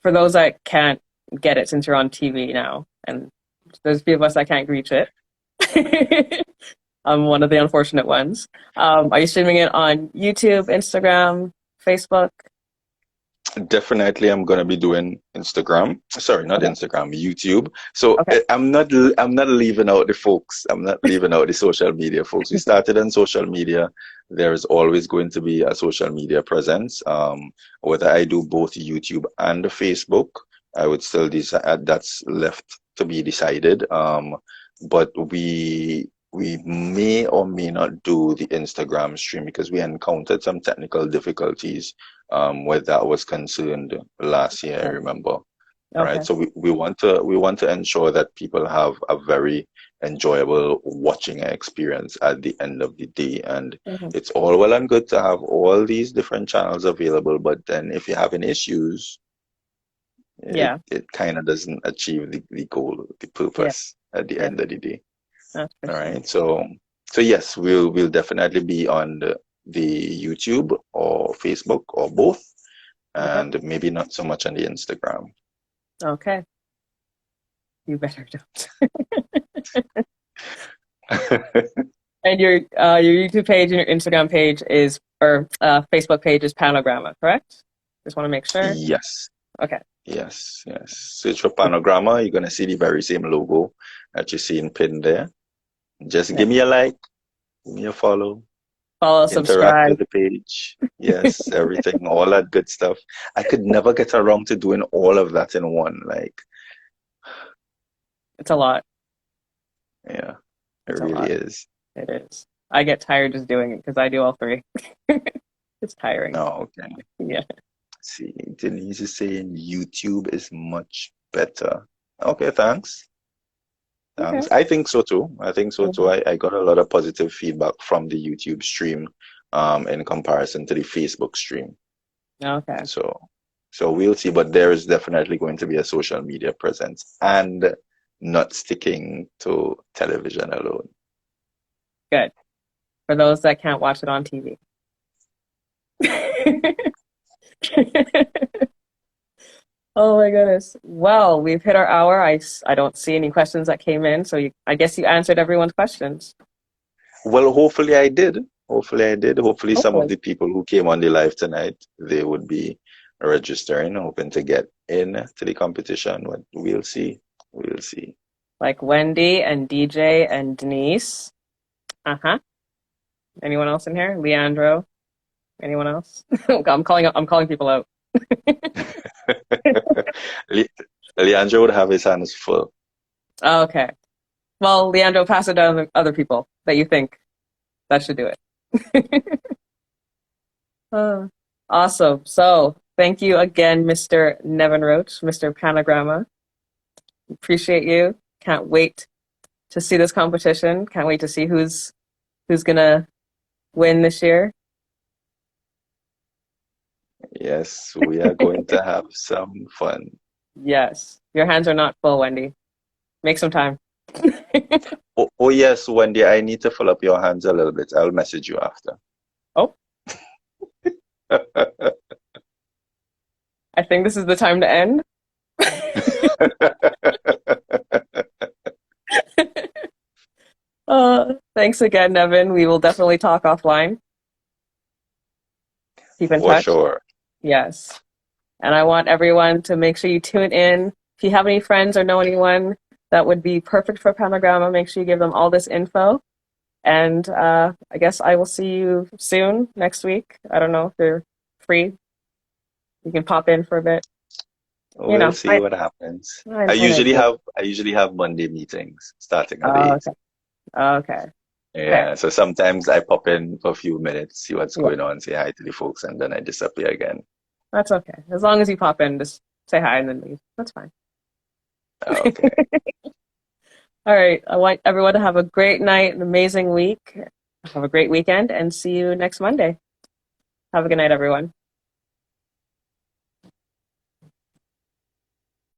Speaker 1: for those that can't get it since you're on TV now? And there's a few of us that can't reach it. I'm one of the unfortunate ones. Are you streaming it on YouTube, Instagram, Facebook?
Speaker 2: Definitely, I'm gonna be doing Instagram. Sorry, not
Speaker 1: Okay.
Speaker 2: Instagram, YouTube. So
Speaker 1: Okay.
Speaker 2: I'm not leaving out the folks. I'm not leaving out the social media folks. We started on social media. There is always going to be a social media presence. Whether I do both YouTube and Facebook, I would still decide. That's left to be decided. But we may or may not do the Instagram stream because we encountered some technical difficulties where that was concerned last year, I remember. Right.
Speaker 1: Okay.
Speaker 2: So we want to ensure that people have a very enjoyable watching experience at the end of the day. And
Speaker 1: Mhm.
Speaker 2: it's all well and good to have all these different channels available, but then if you're having issues, it
Speaker 1: Yeah.
Speaker 2: it kind of doesn't achieve the goal, the
Speaker 1: Yeah.
Speaker 2: purpose at the
Speaker 1: Yeah.
Speaker 2: end of the day.
Speaker 1: That's for
Speaker 2: All
Speaker 1: sure.
Speaker 2: right. So yes, we'll definitely be on the YouTube or Facebook or both,
Speaker 1: Okay.
Speaker 2: and maybe not so much on the Instagram.
Speaker 1: Okay. You better don't. And your YouTube page and your Instagram page is or Facebook page is PanoGrama, correct? Just want to make sure.
Speaker 2: Yes,
Speaker 1: Okay.
Speaker 2: yes. Search for PanoGrama. You're gonna see the very same logo that you're seeing pinned there. Just
Speaker 1: Yeah.
Speaker 2: give me a like, give me a follow,
Speaker 1: Follow,
Speaker 2: interact
Speaker 1: subscribe.
Speaker 2: with the page. Yes, everything, all that good stuff. I could never get around to doing all of that in one. Like,
Speaker 1: It's a lot.
Speaker 2: yeah, it
Speaker 1: It's a
Speaker 2: really
Speaker 1: lot.
Speaker 2: is.
Speaker 1: It is. I get tired just doing it because I do all three. It's tiring.
Speaker 2: No, okay.
Speaker 1: Yeah.
Speaker 2: See, Denise is saying YouTube is much better. Okay, thanks.
Speaker 1: Okay.
Speaker 2: Thanks. I think so too. I think so too.
Speaker 1: Mhm.
Speaker 2: I got a lot of positive feedback from the YouTube stream in comparison to the Facebook stream.
Speaker 1: Okay.
Speaker 2: So we'll see, but there is definitely going to be a social media presence and not sticking to television alone.
Speaker 1: Good. For those that can't watch it on TV. Oh my goodness. Well, we've hit our hour. I don't see any questions that came in, so I guess you answered everyone's questions.
Speaker 2: Well, hopefully I did. Hopefully I did. Hopefully some of
Speaker 1: Hopefully.
Speaker 2: the people who came on the live tonight, they would be registering, hoping to get in to the competition. But we'll see. We'll see.
Speaker 1: Like Wendy and DJ and Denise. Uh-huh. Anyone else in here? Leandro? Anyone else? I'm calling people out.
Speaker 2: Le Leandro would have his hands full.
Speaker 1: Oh, okay. Well, Leandro, pass it down to other people that you think that should do it. Uh, awesome. So thank you again, Mr. Nevin Roach, Mr. PanoGrama. Appreciate you. Can't wait to see this competition. Can't wait to see who's gonna win this year.
Speaker 2: Yes, we are going to have some fun.
Speaker 1: Yes. Your hands are not full, Wendy. Make some time.
Speaker 2: Oh yes, Wendy, I need to fill up your hands a little bit. I'll message you after.
Speaker 1: Oh, I think this is the time to end. Thanks again, Nevin. We will definitely talk offline. Keep in
Speaker 2: For
Speaker 1: touch.
Speaker 2: sure.
Speaker 1: Yes. And I want everyone to make sure you tune in. If you have any friends or know anyone that would be perfect for PanoGrama, make sure you give them all this info. And I guess I will see you soon next week. I don't know if you're free. You can pop in for a bit. You
Speaker 2: We'll
Speaker 1: know,
Speaker 2: see what happens.
Speaker 1: I
Speaker 2: I
Speaker 1: know.
Speaker 2: usually have I usually have Monday meetings starting at
Speaker 1: Oh,
Speaker 2: 8.
Speaker 1: okay. Okay. Fair.
Speaker 2: Yeah, so sometimes I pop in for a few minutes, see what's
Speaker 1: Yeah,
Speaker 2: going on, say hi to the folks, and then I disappear again.
Speaker 1: that's okay. As long as you pop in, just say hi and then leave. That's fine.
Speaker 2: Okay.
Speaker 1: All right. I want everyone to have a great night, an amazing week. Have a great weekend, and see you next Monday. Have a good night, everyone.